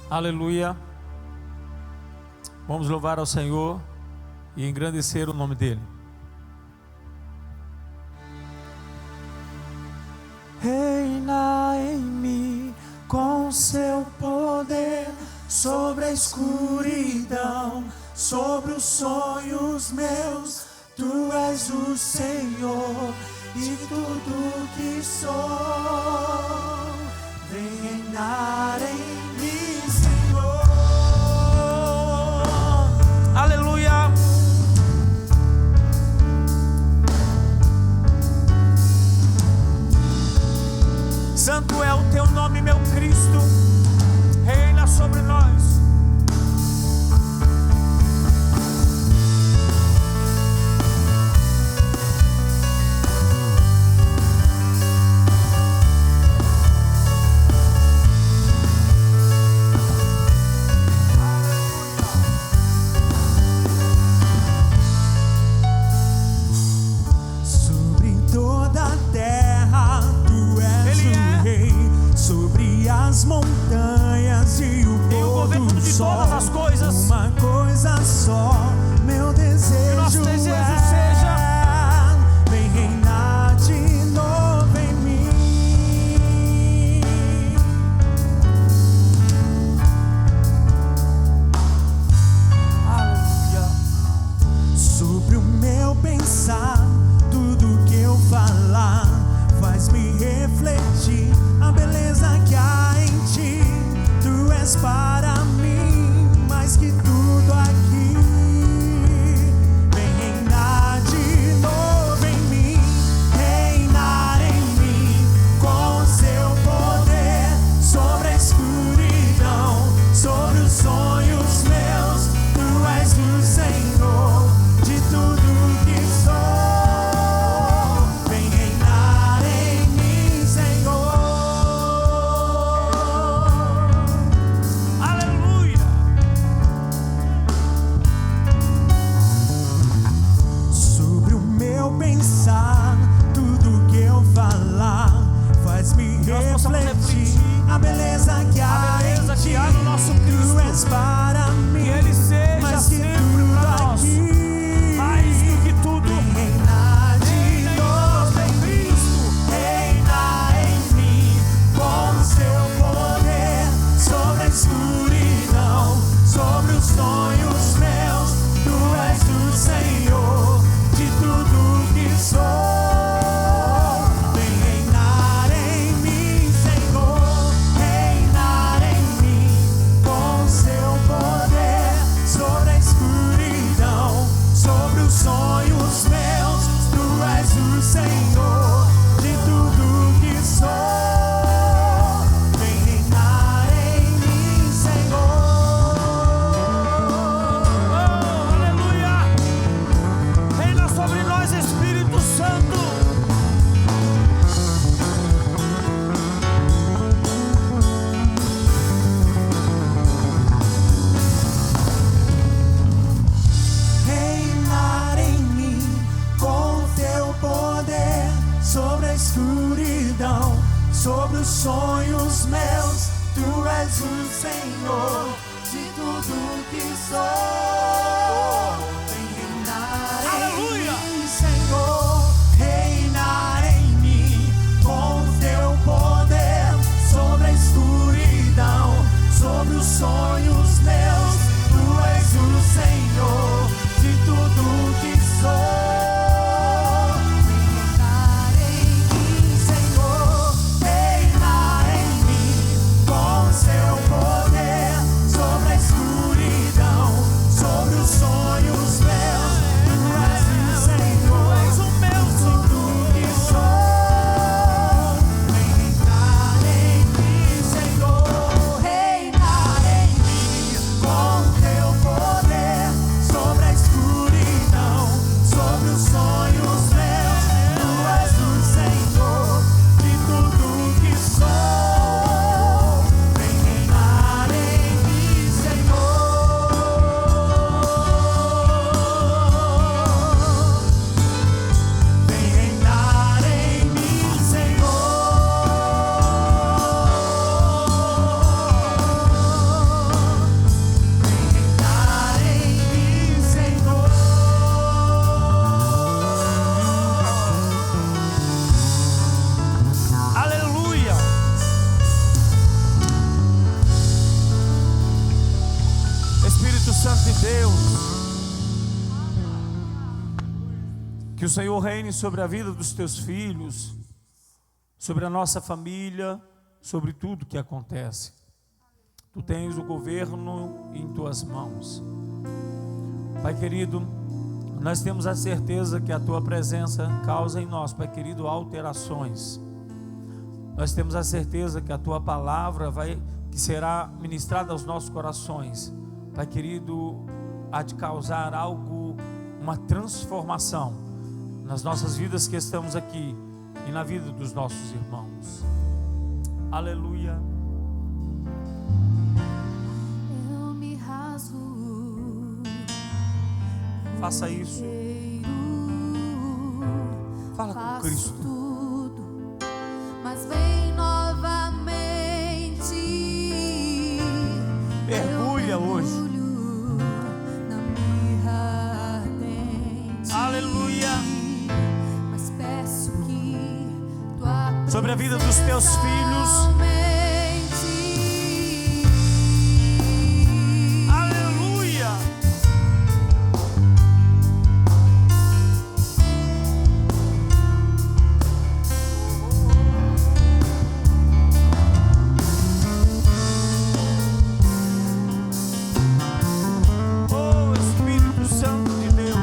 Aleluia. Vamos louvar ao Senhor e engrandecer o nome dEle. Reina em mim com seu poder sobre a escuridão, sobre os sonhos meus. Tu és o Senhor de tudo que sou. Vem reinar em mim, Senhor. Aleluia. Santo é o teu nome, meu Cristo. Reina sobre nós. Montanhas e o pôr do sol, todas as coisas. Uma coisa só, meu desejo, que nosso desejo é seja: vem reinar de novo em mim. Aleluia. Sobre o meu pensar, tudo que eu falar faz-me refletir a beleza que há em ti. Tu és para mim mais que tudo aqui. Vem reinar de novo em mim, reinar em mim com seu poder sobre a escuridão, sobre os sonhos meus. Tu és o Senhor de tudo que sou. Vem reinar em mim, Senhor. Aleluia. Sobre o meu pensar, tudo que eu falar faz-me refletir a beleza que há em ti. No nosso Cristo. Tu és para mim Que Ele seja mais que sempre tudo para nós. aqui. Mais do que tudo. Reinar de novo em Cristo. reinar em mim com seu poder sobre a escuridão, sobre os sonhos meus. Tu és o Senhor de tudo que sou. Vem reinar em mim, Senhor, reinar em mim com seu poder sobre a escuridão, sobre os sonhos meus. Tu és o Senhor de tudo que sou. Vem reinar em mim, Senhor. Aleluia. Reina sobre nós, Espírito Santo. Reinar em mim com teu poder sobre a escuridão, sobre os sonhos meus. Tu és o Senhor de tudo que sou. Vem reinar Aleluia. em mim, Senhor, reinar em mim com teu poder sobre a escuridão, sobre os sonhos meus. Tu és o Senhor de tudo que sou. Vem reinar em mim, Senhor, reinar em mim com seu poder sobre a escuridão, sobre os sonhos meus. Tu és o Senhor, És o meu de tudo que sou. Vem reinar em mim, Senhor, reinar em mim com teu poder de Deus. Que o Senhor reine sobre a vida dos teus filhos, sobre a nossa família, sobre tudo que acontece. Tu tens o governo em tuas mãos. Pai querido, nós temos a certeza que a tua presença causa em nós, Pai querido, alterações. Nós temos a certeza que a tua palavra que será ministrada aos nossos corações, Pai querido, há de causar algo, uma transformação nas nossas vidas que estamos aqui e na vida dos nossos irmãos. Aleluia. Eu me rasgo. Faça isso. Fala com Cristo. Tudo, mas vem novamente. Mergulha hoje. Na mirra ardente. Aleluia. Mas peço que tua Sobre a vida dos teus filhos. Aleluia. Oh Espírito Santo de Deus.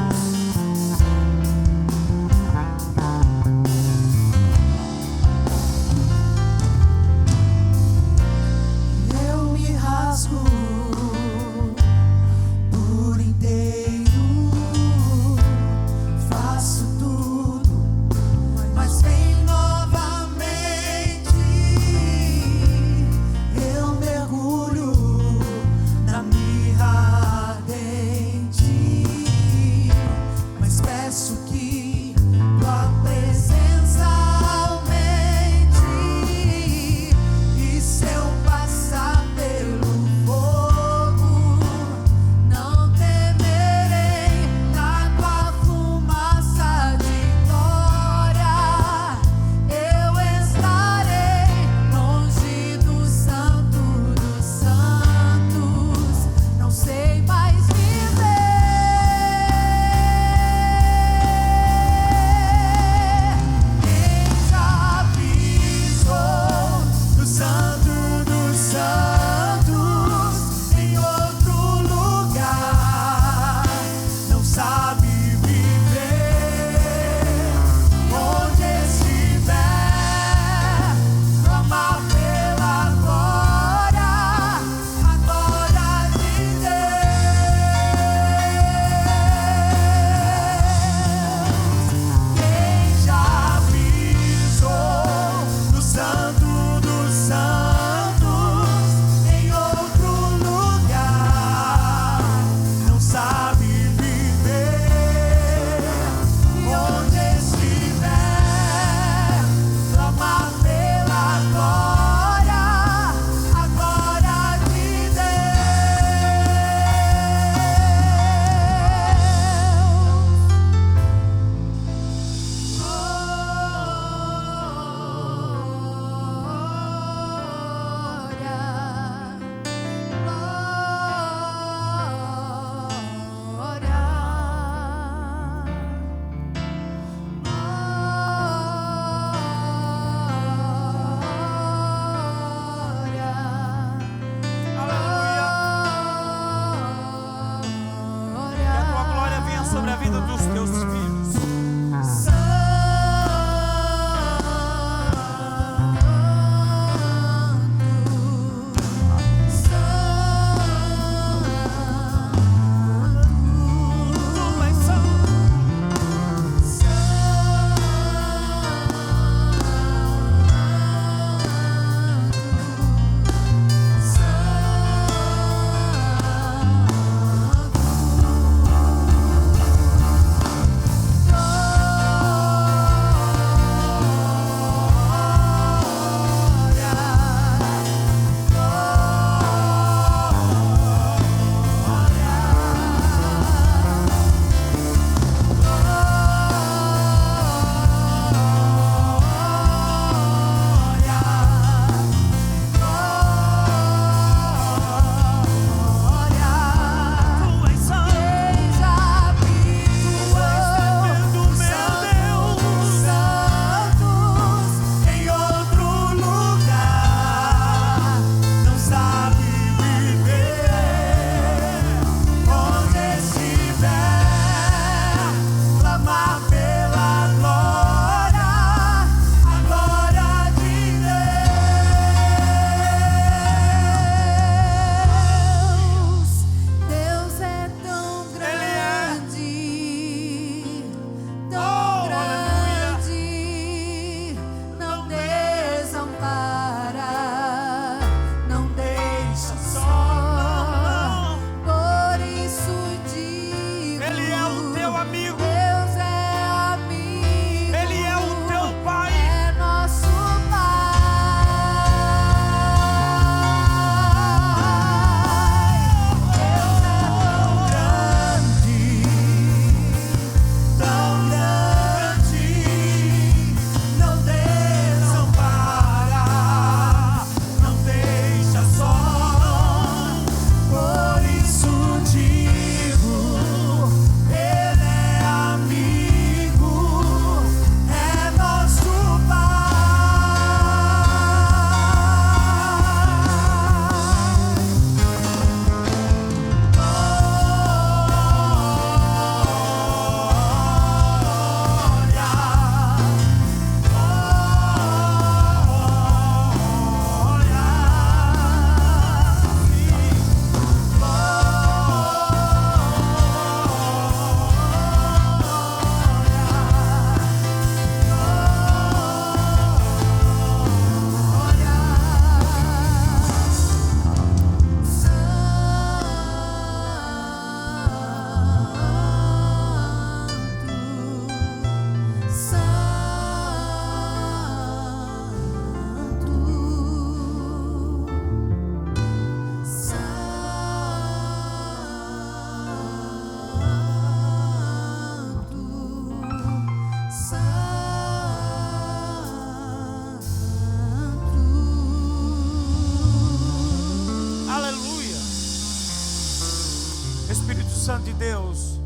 Espírito Santo de Deus,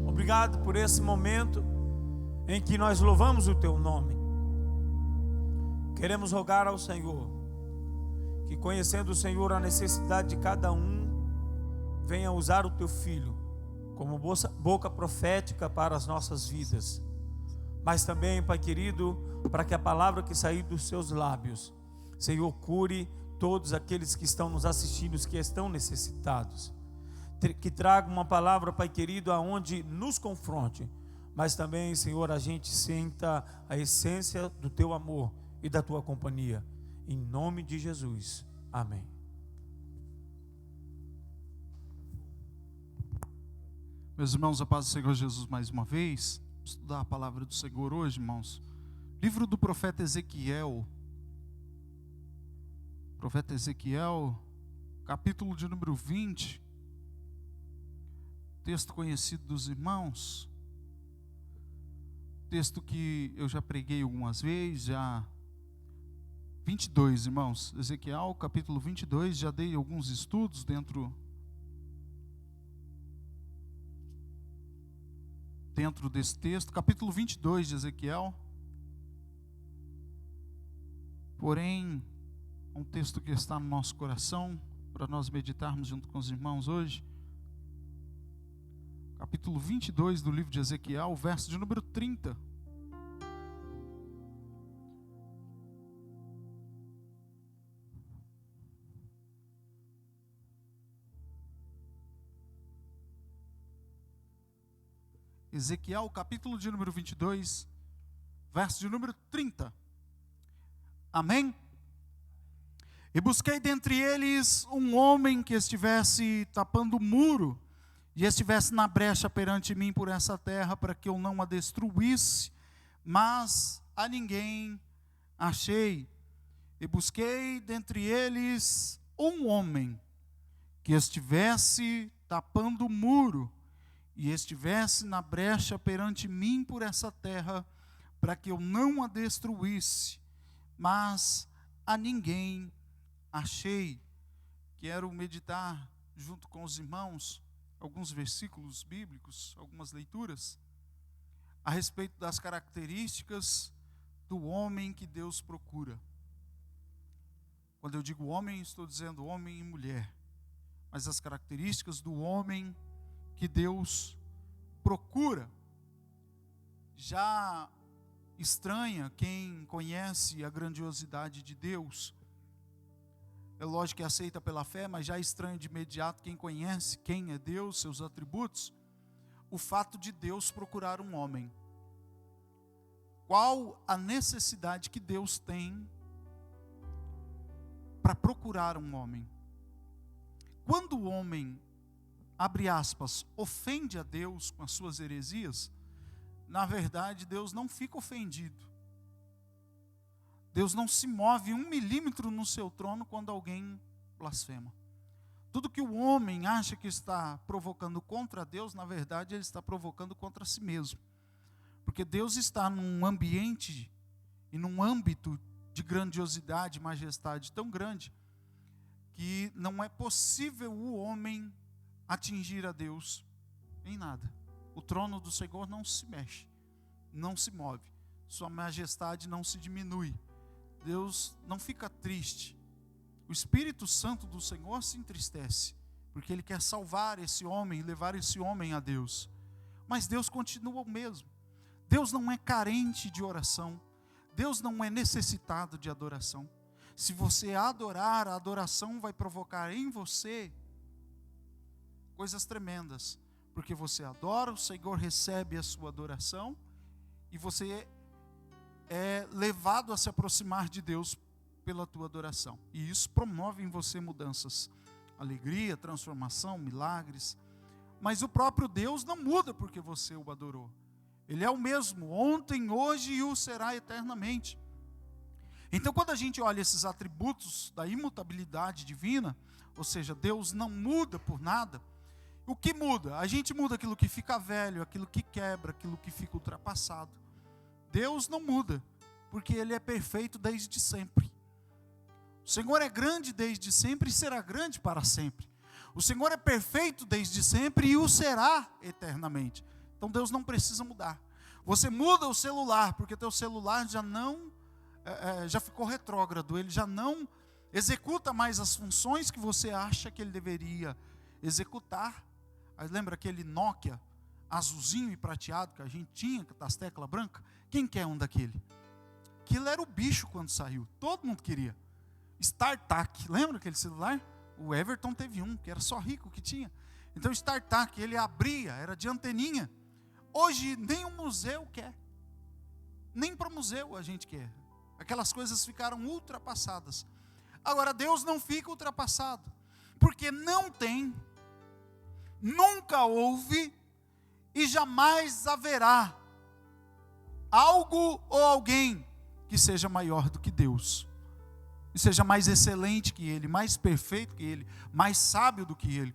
obrigado por esse momento em que nós louvamos o Teu nome. Queremos rogar ao Senhor que, conhecendo o Senhor a necessidade de cada um, venha usar o Teu Filho como boca profética para as nossas vidas, mas também, Pai querido, para que a palavra que sair dos Seus lábios, Senhor, cure todos aqueles que estão nos assistindo, que estão necessitados, que traga uma palavra, Pai querido, aonde nos confronte, mas também, Senhor, a gente sinta a essência do Teu amor e da Tua companhia, em nome de Jesus, amém. Meus irmãos, a paz do Senhor Jesus mais uma vez. Vamos estudar a palavra do Senhor hoje, irmãos. Livro do profeta Ezequiel. Profeta Ezequiel, capítulo de número 20. Texto conhecido dos irmãos. Texto que eu já preguei algumas vezes, já 22, irmãos. Ezequiel, capítulo 22, já dei alguns estudos dentro desse texto, capítulo 22 de Ezequiel. Porém, é um texto que está no nosso coração, para nós meditarmos junto com os irmãos hoje. Capítulo 22 do livro de Ezequiel, verso de número 30. Ezequiel, capítulo de número 22, verso de número 30. Amém? E busquei dentre eles um homem que estivesse tapando o muro, e estivesse na brecha perante mim por essa terra, para que eu não a destruísse, mas a ninguém achei. E busquei dentre eles um homem que estivesse tapando o muro, e estivesse na brecha perante mim por essa terra, para que eu não a destruísse, mas a ninguém achei. Quero meditar junto com os irmãos alguns versículos bíblicos, algumas leituras, a respeito das características do homem que Deus procura. Quando eu digo homem, estou dizendo homem e mulher, mas as características do homem que Deus procura. Já estranha quem conhece a grandiosidade de Deus. É lógico que aceita pela fé, mas já estranha de imediato quem conhece quem é Deus, seus atributos, o fato de Deus procurar um homem. Qual a necessidade que Deus tem para procurar um homem? Quando o homem, abre aspas, ofende a Deus com as suas heresias, na verdade Deus não fica ofendido. Deus não se move 1 milímetro no seu trono quando alguém blasfema. Tudo que o homem acha que está provocando contra Deus, na verdade ele está provocando contra si mesmo. Porque Deus está num ambiente e num âmbito de grandiosidade, majestade tão grande, que não é possível o homem atingir a Deus em nada. O trono do Senhor não se mexe, não se move, sua majestade não se diminui. Deus não fica triste. O Espírito Santo do Senhor se entristece, porque Ele quer salvar esse homem, levar esse homem a Deus. Mas Deus continua o mesmo. Deus não é carente de oração. Deus não é necessitado de adoração. Se você adorar, a adoração vai provocar em você coisas tremendas, porque você adora, o Senhor recebe a sua adoração, e você é levado a se aproximar de Deus pela tua adoração, e isso promove em você mudanças, alegria, transformação, milagres. Mas o próprio Deus não muda porque você o adorou. Ele é o mesmo, ontem, hoje e o será eternamente. Então, quando a gente olha esses atributos da imutabilidade divina, ou seja, Deus não muda por nada. O que muda? A gente muda aquilo que fica velho, aquilo que quebra, aquilo que fica ultrapassado. Deus não muda, porque Ele é perfeito desde sempre. O Senhor é grande desde sempre e será grande para sempre. O Senhor é perfeito desde sempre e o será eternamente. Então Deus não precisa mudar. Você muda o celular, porque teu celular já ficou retrógrado, ele já não executa mais as funções que você acha que ele deveria executar. Aí lembra aquele Nokia azulzinho e prateado que a gente tinha, com as teclas brancas? Quem quer um daquele? Aquilo era o bicho quando saiu, todo mundo queria. StarTAC, lembra aquele celular? O Everton teve um, que era só rico que tinha. Então StarTAC, ele abria, era de anteninha. Hoje nem um museu quer, nem para o museu a gente quer. Aquelas coisas ficaram ultrapassadas. Agora Deus não fica ultrapassado, porque não tem, nunca houve e jamais haverá algo ou alguém que seja maior do que Deus, e seja mais excelente que Ele, mais perfeito que Ele, mais sábio do que Ele.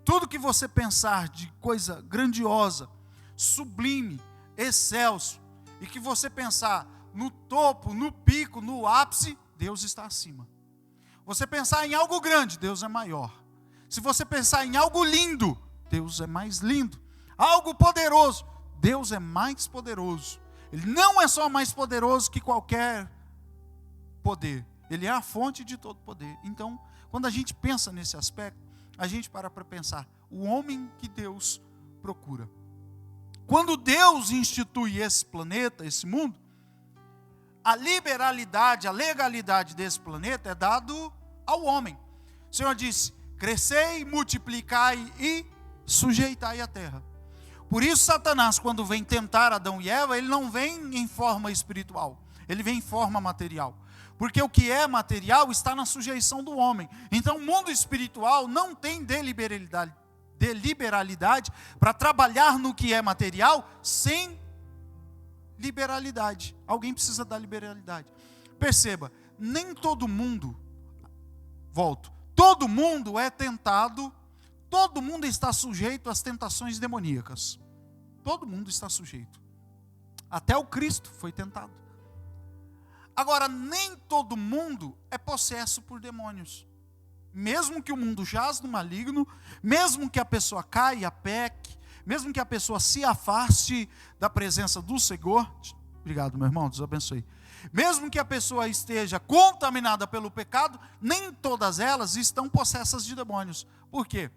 Tudo que você pensar de coisa grandiosa, sublime, excelso, e que você pensar no topo, no pico, no ápice, Deus está acima. Você pensar em algo grande, Deus é maior. Se você pensar em algo lindo, Deus é mais lindo. Algo poderoso, Deus é mais poderoso. Ele não é só mais poderoso que qualquer poder. Ele é a fonte de todo poder. Então, quando a gente pensa nesse aspecto, a gente para pensar, o homem que Deus procura. Quando Deus institui esse planeta, esse mundo, a liberalidade, a legalidade desse planeta é dado ao homem. O Senhor disse, crescei, multiplicai e sujeitai a terra. Por isso Satanás, quando vem tentar Adão e Eva, ele não vem em forma espiritual, ele vem em forma material. Porque o que é material está na sujeição do homem. Então o mundo espiritual não tem deliberalidade para trabalhar no que é material sem liberalidade. Alguém precisa da liberalidade. Perceba, nem todo mundo, todo mundo é tentado, todo mundo está sujeito às tentações demoníacas. Todo mundo está sujeito. Até o Cristo foi tentado. Agora, nem todo mundo é possesso por demônios. Mesmo que o mundo jaz no maligno, mesmo que a pessoa caia, peque, mesmo que a pessoa se afaste da presença do Senhor, obrigado meu irmão, Deus abençoe. Mesmo que a pessoa esteja contaminada pelo pecado, nem todas elas estão possessas de demônios. Por quê?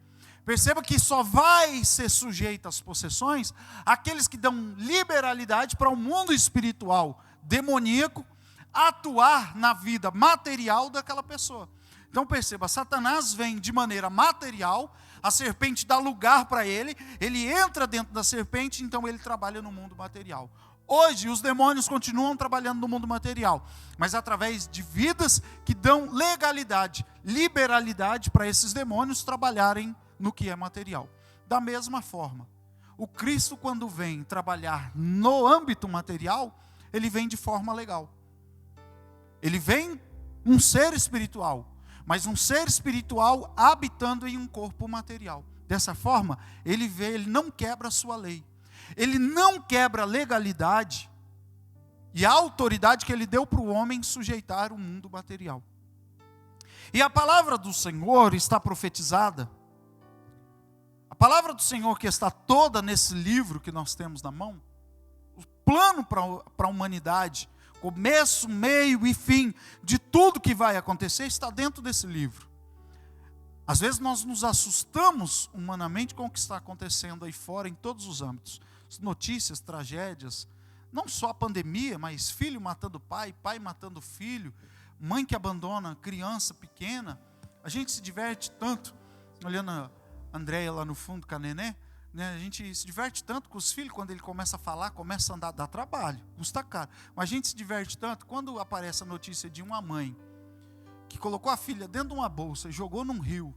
Perceba que só vai ser sujeito às possessões aqueles que dão liberalidade para o mundo espiritual demoníaco atuar na vida material daquela pessoa. Então perceba, Satanás vem de maneira material, a serpente dá lugar para ele, ele entra dentro da serpente, então ele trabalha no mundo material. Hoje os demônios continuam trabalhando no mundo material, mas através de vidas que dão legalidade, liberalidade para esses demônios trabalharem no que é material. Da mesma forma, o Cristo quando vem trabalhar no âmbito material, ele vem de forma legal. Ele vem um ser espiritual, mas um ser espiritual habitando em um corpo material. Dessa forma, ele não quebra a sua lei. Ele não quebra a legalidade e a autoridade que ele deu para o homem sujeitar o mundo material. E a palavra do Senhor está profetizada. A palavra do Senhor que está toda nesse livro que nós temos na mão, o plano para a humanidade, começo, meio e fim de tudo que vai acontecer está dentro desse livro. Às vezes nós nos assustamos humanamente com o que está acontecendo aí fora em todos os âmbitos. Notícias, tragédias, não só a pandemia, mas filho matando pai, pai matando filho, mãe que abandona criança pequena. A gente se diverte tanto, olhando a Andréia lá no fundo com a Nenê, né? A gente se diverte tanto com os filhos, quando ele começa a falar, começa a andar, dá trabalho, custa caro. Mas a gente se diverte tanto quando aparece a notícia de uma mãe que colocou a filha dentro de uma bolsa, jogou num rio,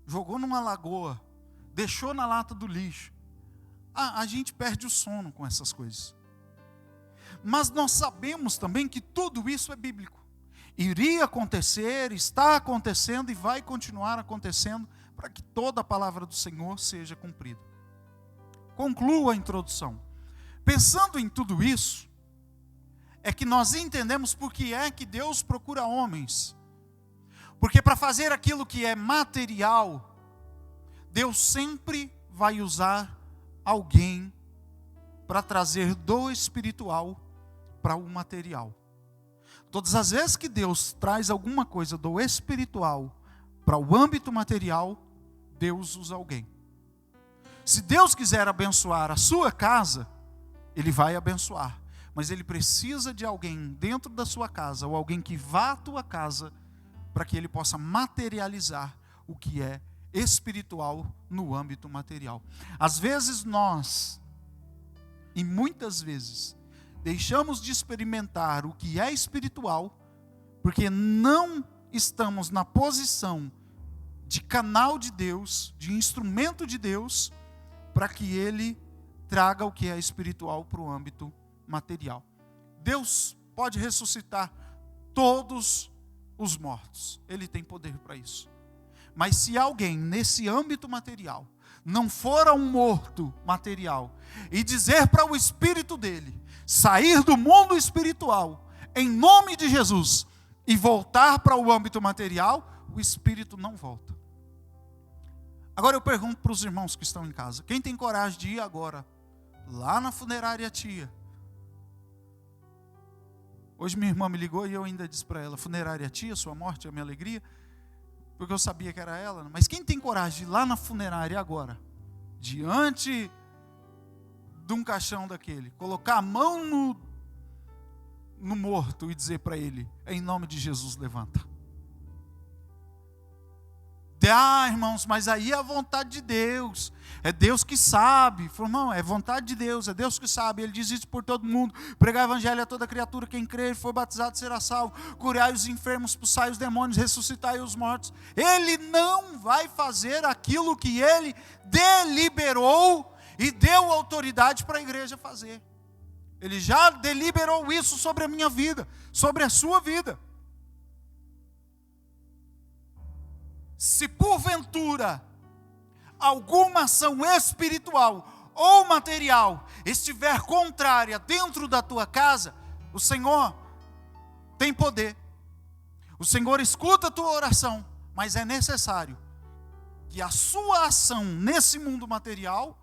jogou numa lagoa, deixou na lata do lixo. A gente perde o sono com essas coisas. Mas nós sabemos também que tudo isso é bíblico. Iria acontecer, está acontecendo e vai continuar acontecendo para que toda a palavra do Senhor seja cumprida. Concluo a introdução. Pensando em tudo isso, é que nós entendemos por que é que Deus procura homens. Porque para fazer aquilo que é material, Deus sempre vai usar alguém para trazer do espiritual para o material. Todas as vezes que Deus traz alguma coisa do espiritual para o âmbito material, Deus usa alguém. Se Deus quiser abençoar a sua casa, Ele vai abençoar. Mas Ele precisa de alguém dentro da sua casa, ou alguém que vá à tua casa, para que Ele possa materializar o que é espiritual no âmbito material. Às vezes nós, e muitas vezes, deixamos de experimentar o que é espiritual, porque não estamos na posição de canal de Deus, de instrumento de Deus, para que Ele traga o que é espiritual para o âmbito material. Deus pode ressuscitar todos os mortos. Ele tem poder para isso. Mas se alguém nesse âmbito material não for a um morto material e dizer para o espírito dele sair do mundo espiritual em nome de Jesus e voltar para o âmbito material, o espírito não volta. Agora eu pergunto para os irmãos que estão em casa: quem tem coragem de ir agora lá na funerária tia? Hoje minha irmã me ligou e eu ainda disse para ela: funerária tia, sua morte é a minha alegria, porque eu sabia que era ela. Mas quem tem coragem de ir lá na funerária agora, diante de um caixão daquele, colocar a mão no morto e dizer para ele: em nome de Jesus, levanta? Irmãos, mas aí é a vontade de Deus, é Deus que sabe. Falou: não, é vontade de Deus, é Deus que sabe. Ele diz isso por todo mundo: pregar o evangelho a toda criatura, quem crer e for batizado será salvo, curai os enfermos, expulsai os demônios, ressuscitai os mortos. Ele não vai fazer aquilo que Ele deliberou e deu autoridade para a igreja fazer. Ele já deliberou isso sobre a minha vida, sobre a sua vida. Se porventura alguma ação espiritual ou material estiver contrária dentro da tua casa, o Senhor tem poder. O Senhor escuta a tua oração, mas é necessário que a sua ação nesse mundo material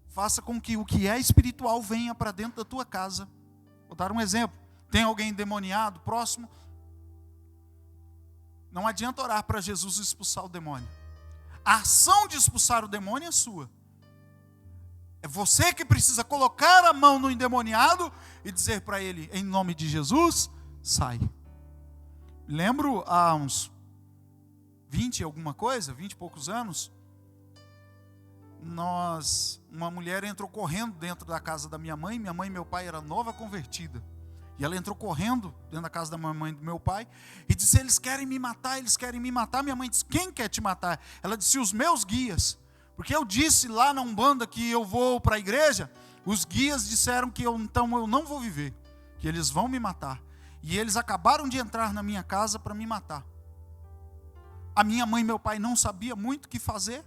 faça com que o que é espiritual venha para dentro da tua casa. Vou dar um exemplo: tem alguém endemoniado próximo? Não adianta orar para Jesus expulsar o demônio. A ação de expulsar o demônio é sua. É você que precisa colocar a mão no endemoniado e dizer para ele: em nome de Jesus, sai. Lembro há uns 20 e poucos anos, uma mulher entrou correndo dentro da casa da minha mãe e meu pai era nova convertida. E ela entrou correndo dentro da casa da mamãe e do meu pai e disse: eles querem me matar, eles querem me matar. Minha mãe disse: quem quer te matar? Ela disse: os meus guias. Porque eu disse lá na Umbanda que eu vou para a igreja, os guias disseram que então eu não vou viver, que eles vão me matar. E eles acabaram de entrar na minha casa para me matar. A minha mãe e meu pai não sabiam muito o que fazer.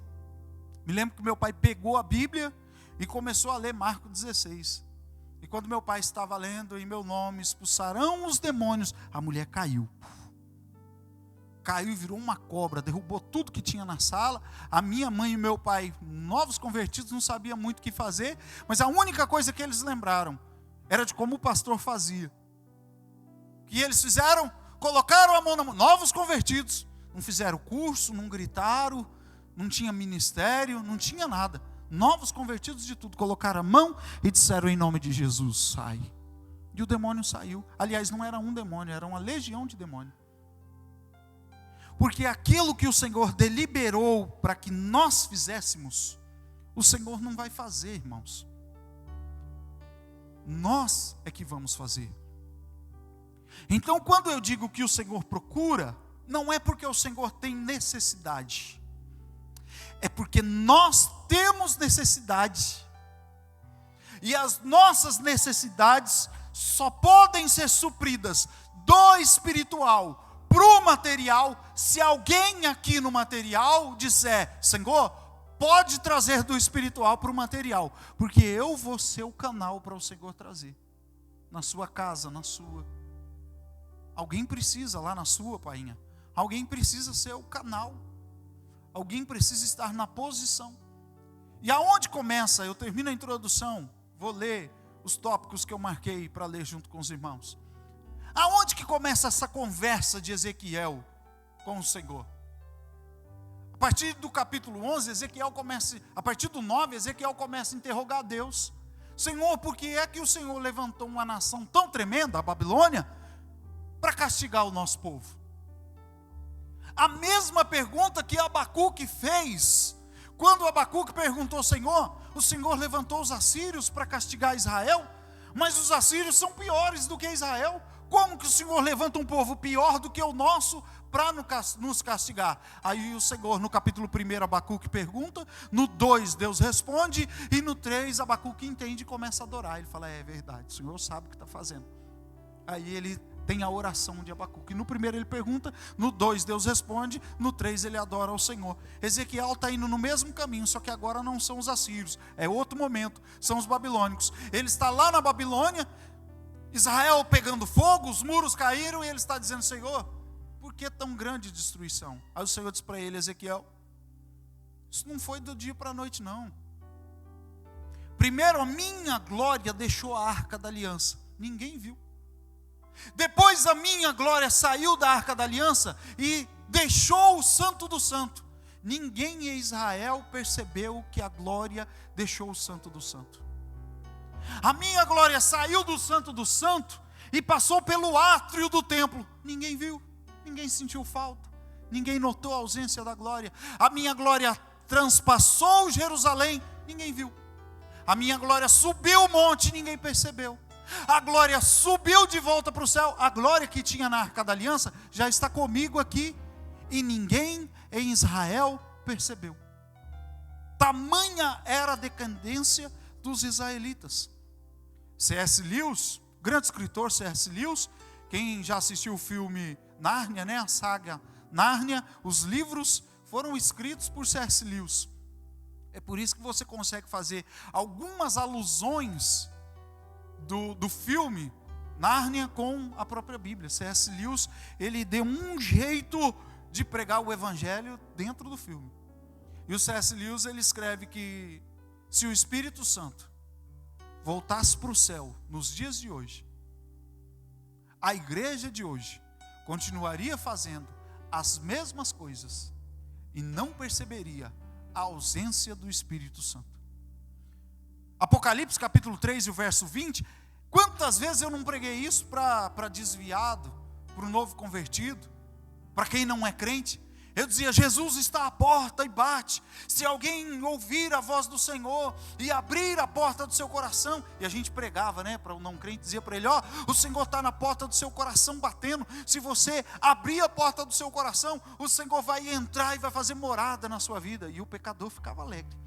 Me lembro que meu pai pegou a Bíblia e começou a ler Marcos 16. E quando meu pai estava lendo: em meu nome expulsarão os demônios, a mulher caiu. Caiu e virou uma cobra, derrubou tudo que tinha na sala. A minha mãe e meu pai, novos convertidos, não sabiam muito o que fazer, mas a única coisa que eles lembraram era de como o pastor fazia. Que eles fizeram? Colocaram a mão na mão. Novos convertidos, não fizeram curso, não gritaram, não tinha ministério, não tinha nada. Novos convertidos de tudo, colocaram a mão e disseram: em nome de Jesus, sai. E o demônio saiu. Aliás, não era um demônio, era uma legião de demônio. Porque aquilo que o Senhor deliberou para que nós fizéssemos, o Senhor não vai fazer, irmãos. Nós é que vamos fazer. Então, quando eu digo que o Senhor procura, não é porque o Senhor tem necessidade. É porque nós temos necessidade. E as nossas necessidades só podem ser supridas do espiritual para o material, se alguém aqui no material disser: Senhor, pode trazer do espiritual para o material, porque eu vou ser o canal para o Senhor trazer. Na sua casa, na sua. Alguém precisa lá na sua, painha. Alguém precisa ser o canal. Alguém precisa estar na posição. E aonde começa? Eu termino a introdução, vou ler os tópicos que eu marquei para ler junto com os irmãos. Aonde que começa essa conversa de Ezequiel com o Senhor? A partir do capítulo 11, a partir do 9, Ezequiel começa a interrogar Deus. Senhor, por que é que o Senhor levantou uma nação tão tremenda, a Babilônia, para castigar o nosso povo? A mesma pergunta que Abacuque fez, quando Abacuque perguntou ao Senhor, o Senhor levantou os assírios para castigar Israel, mas os assírios são piores do que Israel. Como que o Senhor levanta um povo pior do que o nosso para nos castigar? Aí o Senhor, no capítulo 1, Abacuque pergunta, no 2, Deus responde, e no 3, Abacuque entende e começa a adorar. Ele fala, é verdade, o Senhor sabe o que está fazendo. Aí ele tem a oração de Abacuque. No 1 ele pergunta, no 2 Deus responde, no 3 ele adora ao Senhor. Ezequiel está indo no mesmo caminho, só que agora não são os assírios, é outro momento, são os babilônicos. Ele está lá na Babilônia, Israel pegando fogo, os muros caíram, e ele está dizendo, Senhor, por que tão grande destruição? Aí o Senhor diz para ele, Ezequiel, isso não foi do dia para a noite não. Primeiro a minha glória deixou a arca da aliança, ninguém viu. Depois a minha glória saiu da arca da aliança e deixou o santo do santo. Ninguém em Israel percebeu que a glória deixou o santo do santo. A minha glória saiu do santo do santo e passou pelo átrio do templo. Ninguém viu, ninguém sentiu falta, ninguém notou a ausência da glória. A minha glória transpassou Jerusalém, ninguém viu. A minha glória subiu o monte, ninguém percebeu. A glória subiu de volta para o céu. A glória que tinha na arca da aliança já está comigo aqui, e ninguém em Israel percebeu. Tamanha era a decadência dos israelitas. C.S. Lewis, grande escritor C.S. Lewis, quem já assistiu o filme Nárnia, né, a saga Nárnia, os livros foram escritos por C.S. Lewis. É por isso que você consegue fazer algumas alusões do filme Nárnia com a própria Bíblia. C.S. Lewis, ele deu um jeito de pregar o evangelho dentro do filme. E o C.S. Lewis, ele escreve que se o Espírito Santo voltasse para o céu nos dias de hoje, a igreja de hoje continuaria fazendo as mesmas coisas e não perceberia a ausência do Espírito Santo. Apocalipse capítulo 3 e o verso 20, quantas vezes eu não preguei isso para desviado, para o novo convertido, para quem não é crente? Eu dizia, Jesus está à porta e bate. Se alguém ouvir a voz do Senhor e abrir a porta do seu coração, e a gente pregava, né, para o não crente, dizia para ele, ó, o Senhor está na porta do seu coração batendo. Se você abrir a porta do seu coração, o Senhor vai entrar e vai fazer morada na sua vida. E o pecador ficava alegre.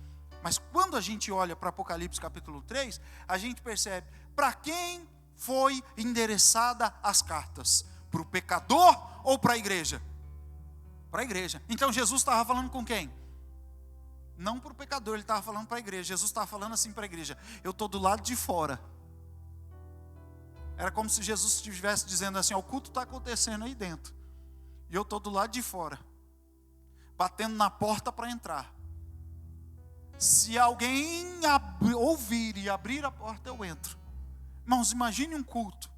Mas quando a gente olha para Apocalipse capítulo 3, a gente percebe, para quem foi endereçada as cartas? Para o pecador ou para a igreja? Para a igreja. Então Jesus estava falando com quem? Não para o pecador, ele estava falando para a igreja. Jesus estava falando assim para a igreja, eu estou do lado de fora. Era como se Jesus estivesse dizendo assim, o culto está acontecendo aí dentro, e eu estou do lado de fora, batendo na porta para entrar. Se alguém ouvir e abrir a porta, eu entro. Irmãos, imagine um culto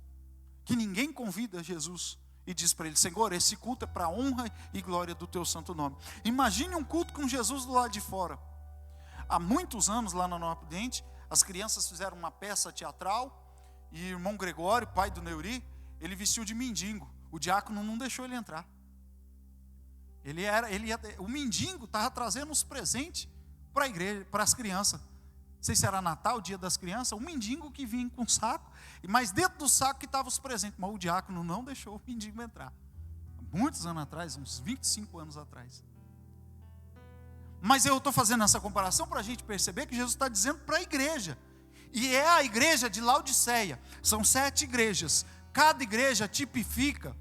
que ninguém convida Jesus e diz para ele, Senhor, esse culto é para a honra e glória do teu santo nome. Imagine um culto com Jesus do lado de fora. Há muitos anos lá no Novo Oriente, as crianças fizeram uma peça teatral, e o irmão Gregório, pai do Neuri, ele vestiu de mendigo. O diácono não deixou ele entrar. O mendigo estava trazendo os presentes para a igreja, para as crianças. Não sei se era Natal, Dia das Crianças, um mendigo que vinha com um saco, mas dentro do saco que estavam os presentes, mas o diácono não deixou o mendigo entrar. Muitos anos atrás, uns 25 anos atrás. Mas eu estou fazendo essa comparação para a gente perceber que Jesus está dizendo para a igreja, e é a igreja de Laodiceia. São 7 igrejas, cada igreja tipifica,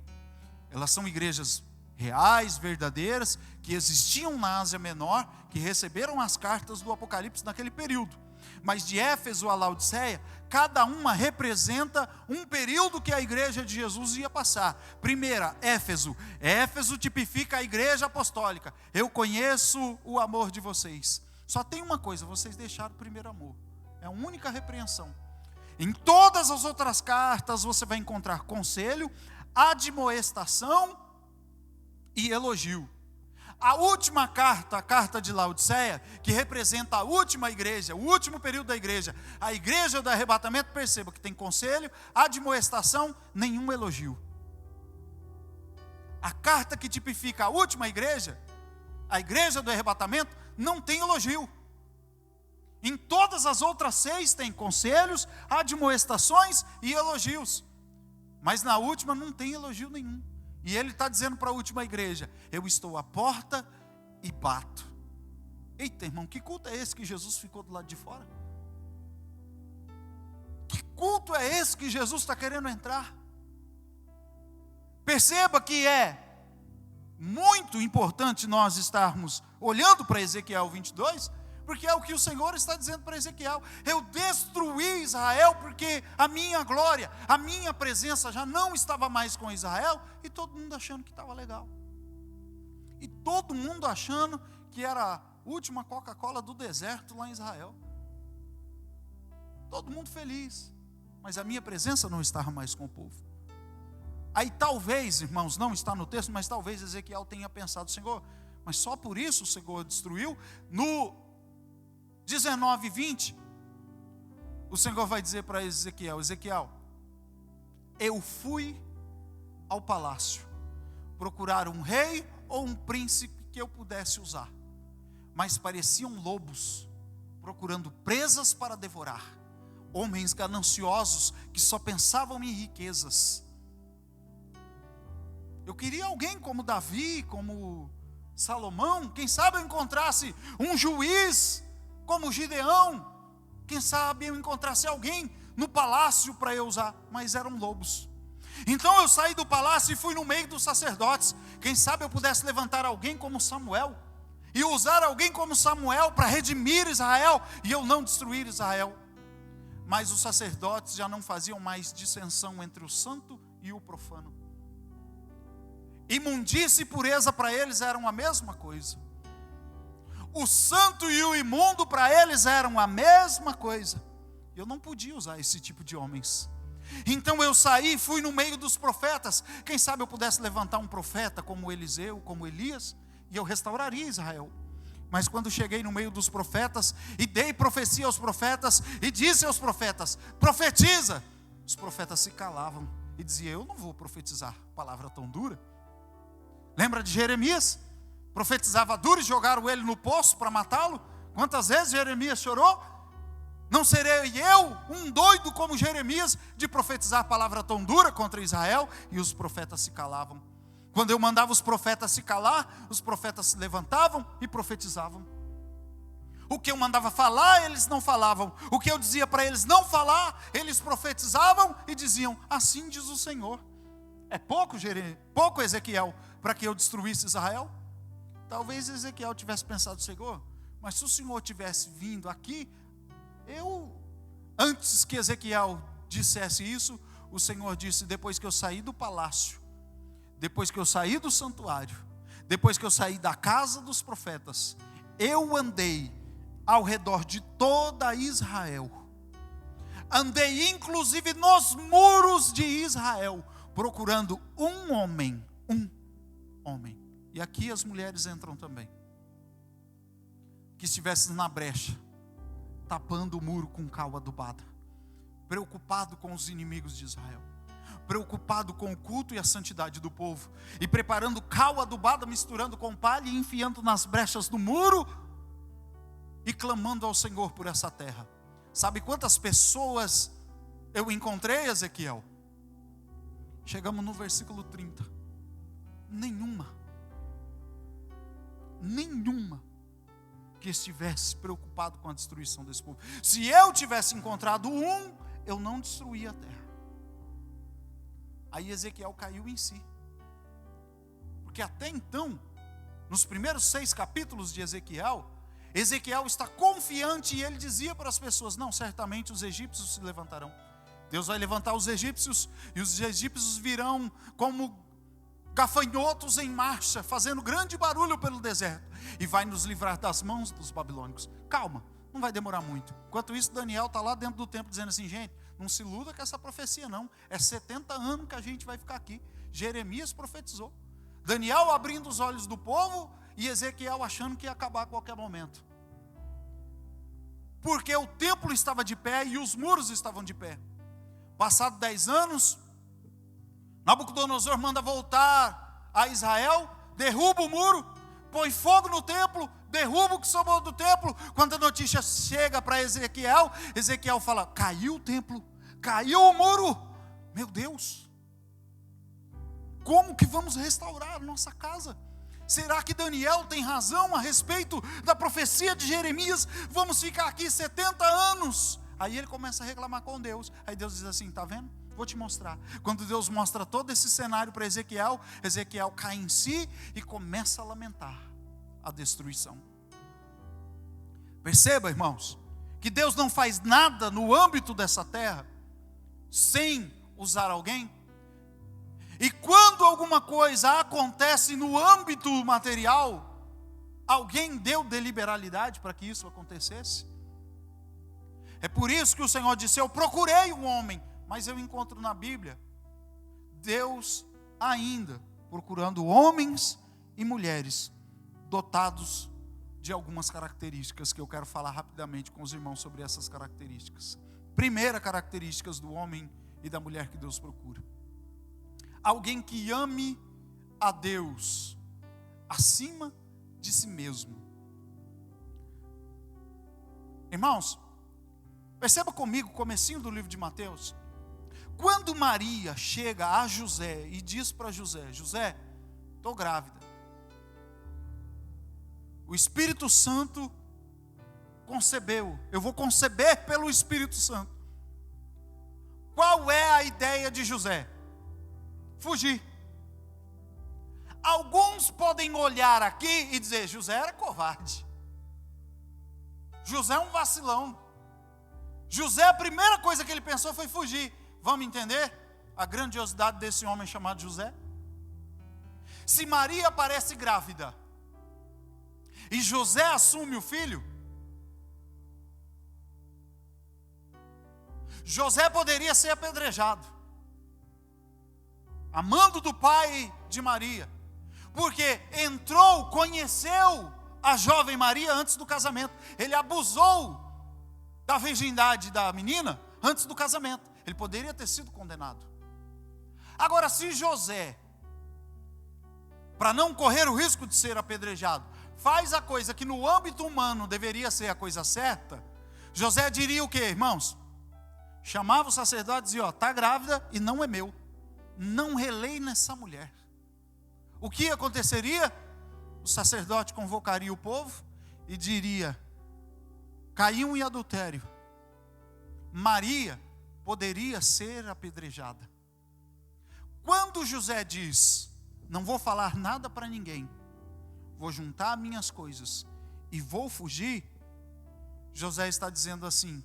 elas são igrejas reais, verdadeiras, que existiam na Ásia Menor, que receberam as cartas do Apocalipse naquele período. Mas de Éfeso a Laodiceia, cada uma representa um período que a igreja de Jesus ia passar. Primeira, Éfeso. Éfeso tipifica a igreja apostólica. Eu conheço o amor de vocês. Só tem uma coisa, vocês deixaram o primeiro amor. É a única repreensão. Em todas as outras cartas você vai encontrar conselho, admoestação e elogio. A última carta, a carta de Laodiceia, que representa a última igreja, o último período da igreja, a igreja do arrebatamento, perceba que tem conselho, admoestação, nenhum elogio. A carta que tipifica a última igreja, a igreja do arrebatamento, não tem elogio. Em todas as outras 6 tem conselhos, admoestações e elogios. Mas na última não tem elogio nenhum. E ele está dizendo para a última igreja: eu estou à porta e bato. Eita, irmão, que culto é esse que Jesus ficou do lado de fora? Que culto é esse que Jesus está querendo entrar? Perceba que é muito importante nós estarmos olhando para Ezequiel 22, porque é o que o Senhor está dizendo para Ezequiel: eu destruí Israel porque a minha glória, a minha presença já não estava mais com Israel, e todo mundo achando que estava legal, e todo mundo achando que era a última Coca-Cola do deserto lá em Israel, todo mundo feliz, mas a minha presença não estava mais com o povo. Aí talvez, irmãos, não está no texto, mas talvez Ezequiel tenha pensado: Senhor, mas só por isso o Senhor destruiu? No 19 e 20, o Senhor vai dizer para Ezequiel: Ezequiel, eu fui ao palácio procurar um rei ou um príncipe que eu pudesse usar, mas pareciam lobos procurando presas para devorar, homens gananciosos que só pensavam em riquezas. Eu queria alguém como Davi, como Salomão, quem sabe eu encontrasse um juiz como Gideão, quem sabe eu encontrasse alguém no palácio para eu usar, mas eram lobos. Então eu saí do palácio e fui no meio dos sacerdotes, quem sabe eu pudesse levantar alguém como Samuel, e usar alguém como Samuel para redimir Israel, e eu não destruir Israel. Mas os sacerdotes já não faziam mais dissensão entre o santo e o profano. Imundície e pureza para eles eram a mesma coisa. O santo e o imundo para eles eram a mesma coisa. Eu não podia usar esse tipo de homens. Então eu saí e fui no meio dos profetas. Quem sabe eu pudesse levantar um profeta como Eliseu, como Elias, e eu restauraria Israel. Mas quando cheguei no meio dos profetas e dei profecia aos profetas e disse aos profetas: profetiza, os profetas se calavam e diziam: eu não vou profetizar palavra tão dura. Lembra de Jeremias? Profetizava duro e jogaram ele no poço para matá-lo. Quantas vezes Jeremias chorou? Não serei eu, um doido como Jeremias, de profetizar palavra tão dura contra Israel? E os profetas se calavam. Quando eu mandava os profetas se calar, os profetas se levantavam e profetizavam. O que eu mandava falar, eles não falavam. O que eu dizia para eles não falar, eles profetizavam e diziam: assim diz o Senhor. É pouco Ezequiel, para que eu destruísse Israel? Talvez Ezequiel tivesse pensado: Senhor, mas se o Senhor tivesse vindo aqui, antes que Ezequiel dissesse isso, o Senhor disse: depois que eu saí do palácio, depois que eu saí do santuário, depois que eu saí da casa dos profetas, eu andei ao redor de toda Israel, andei inclusive nos muros de Israel, procurando um homem, e aqui as mulheres entram também, que estivesse na brecha, tapando o muro com cal adubada, preocupado com os inimigos de Israel, preocupado com o culto e a santidade do povo, e preparando cal adubada, misturando com palha e enfiando nas brechas do muro, e clamando ao Senhor por essa terra. Sabe quantas pessoas eu encontrei, Ezequiel? Chegamos no versículo 30. Nenhuma que estivesse preocupado com a destruição desse povo. Se eu tivesse encontrado eu não destruía a terra. Aí Ezequiel caiu em si, porque até então, nos primeiros 6 capítulos de Ezequiel, Ezequiel está confiante e ele dizia para as pessoas: não, certamente os egípcios se levantarão. Deus vai levantar os egípcios e os egípcios virão como gafanhotos em marcha, fazendo grande barulho pelo deserto, e vai nos livrar das mãos dos babilônicos. Calma, não vai demorar muito. Enquanto isso, Daniel está lá dentro do templo dizendo assim: gente, não se iluda com essa profecia não, é 70 anos que a gente vai ficar aqui. Jeremias profetizou, Daniel abrindo os olhos do povo e Ezequiel achando que ia acabar a qualquer momento, porque o templo estava de pé e os muros estavam de pé. Passado 10 anos, Nabucodonosor manda voltar a Israel, derruba o muro, põe fogo no templo, derruba o que sobrou do templo. Quando a notícia chega para Ezequiel, Ezequiel fala: caiu o templo, caiu o muro. Meu Deus, como que vamos restaurar a nossa casa? Será que Daniel tem razão a respeito da profecia de Jeremias? Vamos ficar aqui 70 anos. Aí ele começa a reclamar com Deus. Aí Deus diz assim: está vendo? Vou te mostrar. Quando Deus mostra todo esse cenário para Ezequiel, Ezequiel cai em si e começa a lamentar a destruição. Perceba, irmãos, que Deus não faz nada no âmbito dessa terra sem usar alguém. E quando alguma coisa acontece no âmbito material, alguém deu deliberalidade para que isso acontecesse. É por isso que o Senhor disse: eu procurei um homem, mas eu encontro na Bíblia Deus ainda procurando homens e mulheres dotados de algumas características que eu quero falar rapidamente com os irmãos sobre essas características. Primeira característica do homem e da mulher que Deus procura: alguém que ame a Deus acima de si mesmo. Irmãos, perceba comigo o comecinho do livro de Mateus. Quando Maria chega a José e diz para José: José, estou grávida, o Espírito Santo concebeu, eu vou conceber pelo Espírito Santo. Qual é a ideia de José? Fugir. Alguns podem olhar aqui e dizer: José era covarde, José é um vacilão, José, a primeira coisa que ele pensou foi fugir. Vamos entender a grandiosidade desse homem chamado José? Se Maria aparece grávida e José assume o filho, José poderia ser apedrejado, amando do pai de Maria, porque entrou, conheceu a jovem Maria antes do casamento. Ele abusou da virgindade da menina antes do casamento. Ele poderia ter sido condenado. Agora, se José, para não correr o risco de ser apedrejado, faz a coisa que no âmbito humano deveria ser a coisa certa, José diria o quê, irmãos? Chamava o sacerdote e dizia: está grávida e não é meu, não relei nessa mulher. O que aconteceria? O sacerdote convocaria o povo e diria: caiu em adultério, Maria poderia ser apedrejada. Quando José diz: não vou falar nada para ninguém, vou juntar minhas coisas e vou fugir, José está dizendo assim: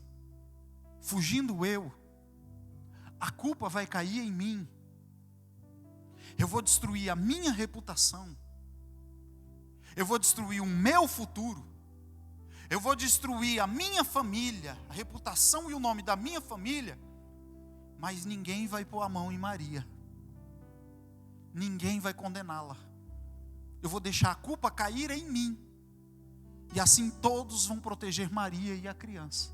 fugindo eu, a culpa vai cair em mim, eu vou destruir a minha reputação, eu vou destruir o meu futuro, eu vou destruir a minha família, a reputação e o nome da minha família, mas ninguém vai pôr a mão em Maria, ninguém vai condená-la, eu vou deixar a culpa cair em mim, e assim todos vão proteger Maria e a criança.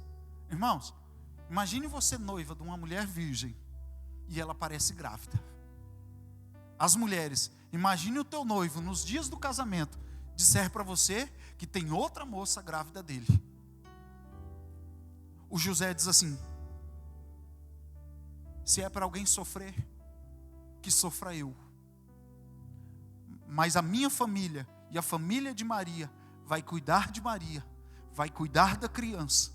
Irmãos, imagine você noiva de uma mulher virgem, e ela parece grávida. As mulheres, imagine o teu noivo nos dias do casamento disser para você que tem outra moça grávida dele. O José diz assim: se é para alguém sofrer, que sofra eu, mas a minha família e a família de Maria vai cuidar de Maria, vai cuidar da criança.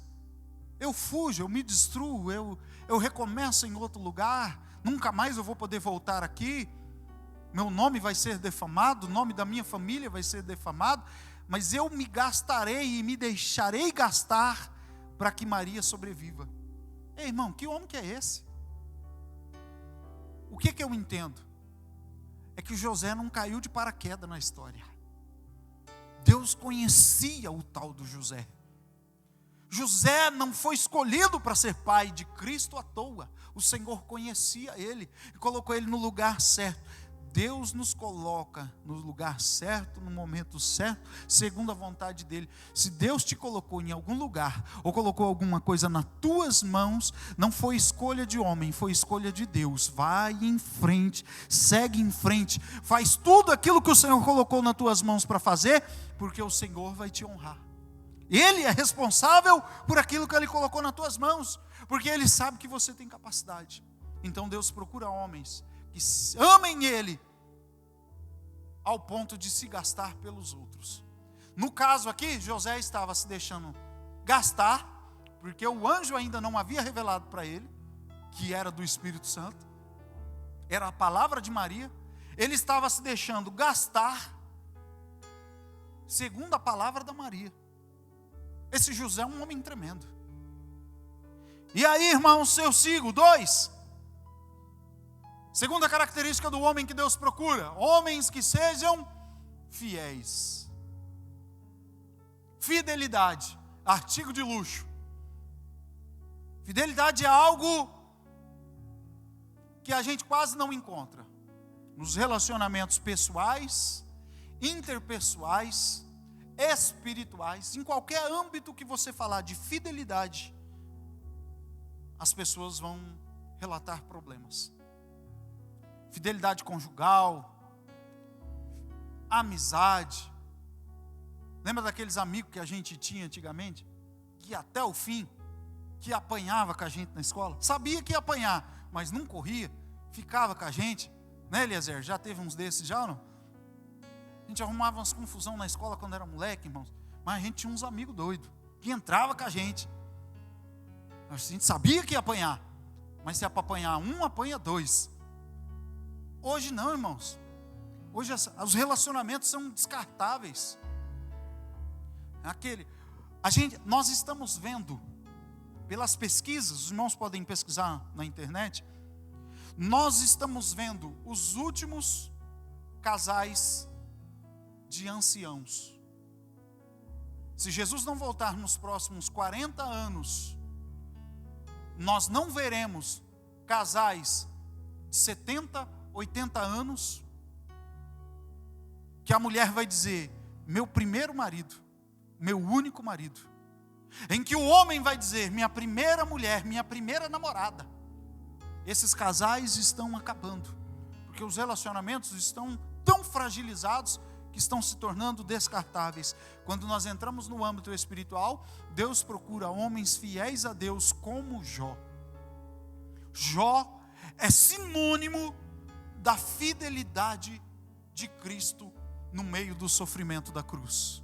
Eu fujo, eu me destruo, eu recomeço em outro lugar, nunca mais eu vou poder voltar aqui, meu nome vai ser defamado, o nome da minha família vai ser defamado, mas eu me gastarei e me deixarei gastar para que Maria sobreviva. Ei, irmão, que homem que é esse? O que eu entendo? É que José não caiu de paraquedas na história. Deus conhecia o tal do José. José não foi escolhido para ser pai de Cristo à toa. O Senhor conhecia ele e colocou ele no lugar certo. Deus nos coloca no lugar certo, no momento certo, segundo a vontade dele. Se Deus te colocou em algum lugar, ou colocou alguma coisa nas tuas mãos, não foi escolha de homem, foi escolha de Deus. Vai em frente, segue em frente, faz tudo aquilo que o Senhor colocou nas tuas mãos para fazer, porque o Senhor vai te honrar. Ele é responsável por aquilo que Ele colocou nas tuas mãos, porque Ele sabe que você tem capacidade. Então Deus procura homens que amem Ele, ao ponto de se gastar pelos outros. No caso aqui, José estava se deixando gastar, porque o anjo ainda não havia revelado para ele, que era do Espírito Santo, era a palavra de Maria. Ele estava se deixando gastar, segundo a palavra da Maria. Esse José é um homem tremendo. E aí, irmãos, eu sigo 2. Segunda característica do homem que Deus procura: homens que sejam fiéis. Fidelidade, artigo de luxo. Fidelidade é algo que a gente quase não encontra nos relacionamentos pessoais, interpessoais, espirituais. Em qualquer âmbito que você falar de fidelidade, as pessoas vão relatar problemas. Fidelidade conjugal, amizade. Lembra daqueles amigos que a gente tinha antigamente? Que ia até o fim, que apanhava com a gente na escola. Sabia que ia apanhar, mas não corria, ficava com a gente. Né, Eliezer? Já teve uns desses já ou não? A gente arrumava umas confusão na escola quando era moleque, irmãos. Mas a gente tinha uns amigos doidos, que entrava com a gente. A gente sabia que ia apanhar, mas se é para apanhar um, apanha 2. Hoje não, irmãos. Hoje os relacionamentos são descartáveis. Nós estamos vendo, pelas pesquisas, os irmãos podem pesquisar na internet, nós estamos vendo os últimos casais de anciãos. Se Jesus não voltar nos próximos 40 anos, nós não veremos casais de 70, 80 anos, que a mulher vai dizer: meu primeiro marido, meu único marido. Em que o homem vai dizer: minha primeira mulher, minha primeira namorada. Esses casais estão acabando, porque os relacionamentos estão tão fragilizados que estão se tornando descartáveis. Quando nós entramos no âmbito espiritual, Deus procura homens fiéis a Deus como Jó. Jó é sinônimo da fidelidade de Cristo no meio do sofrimento da cruz.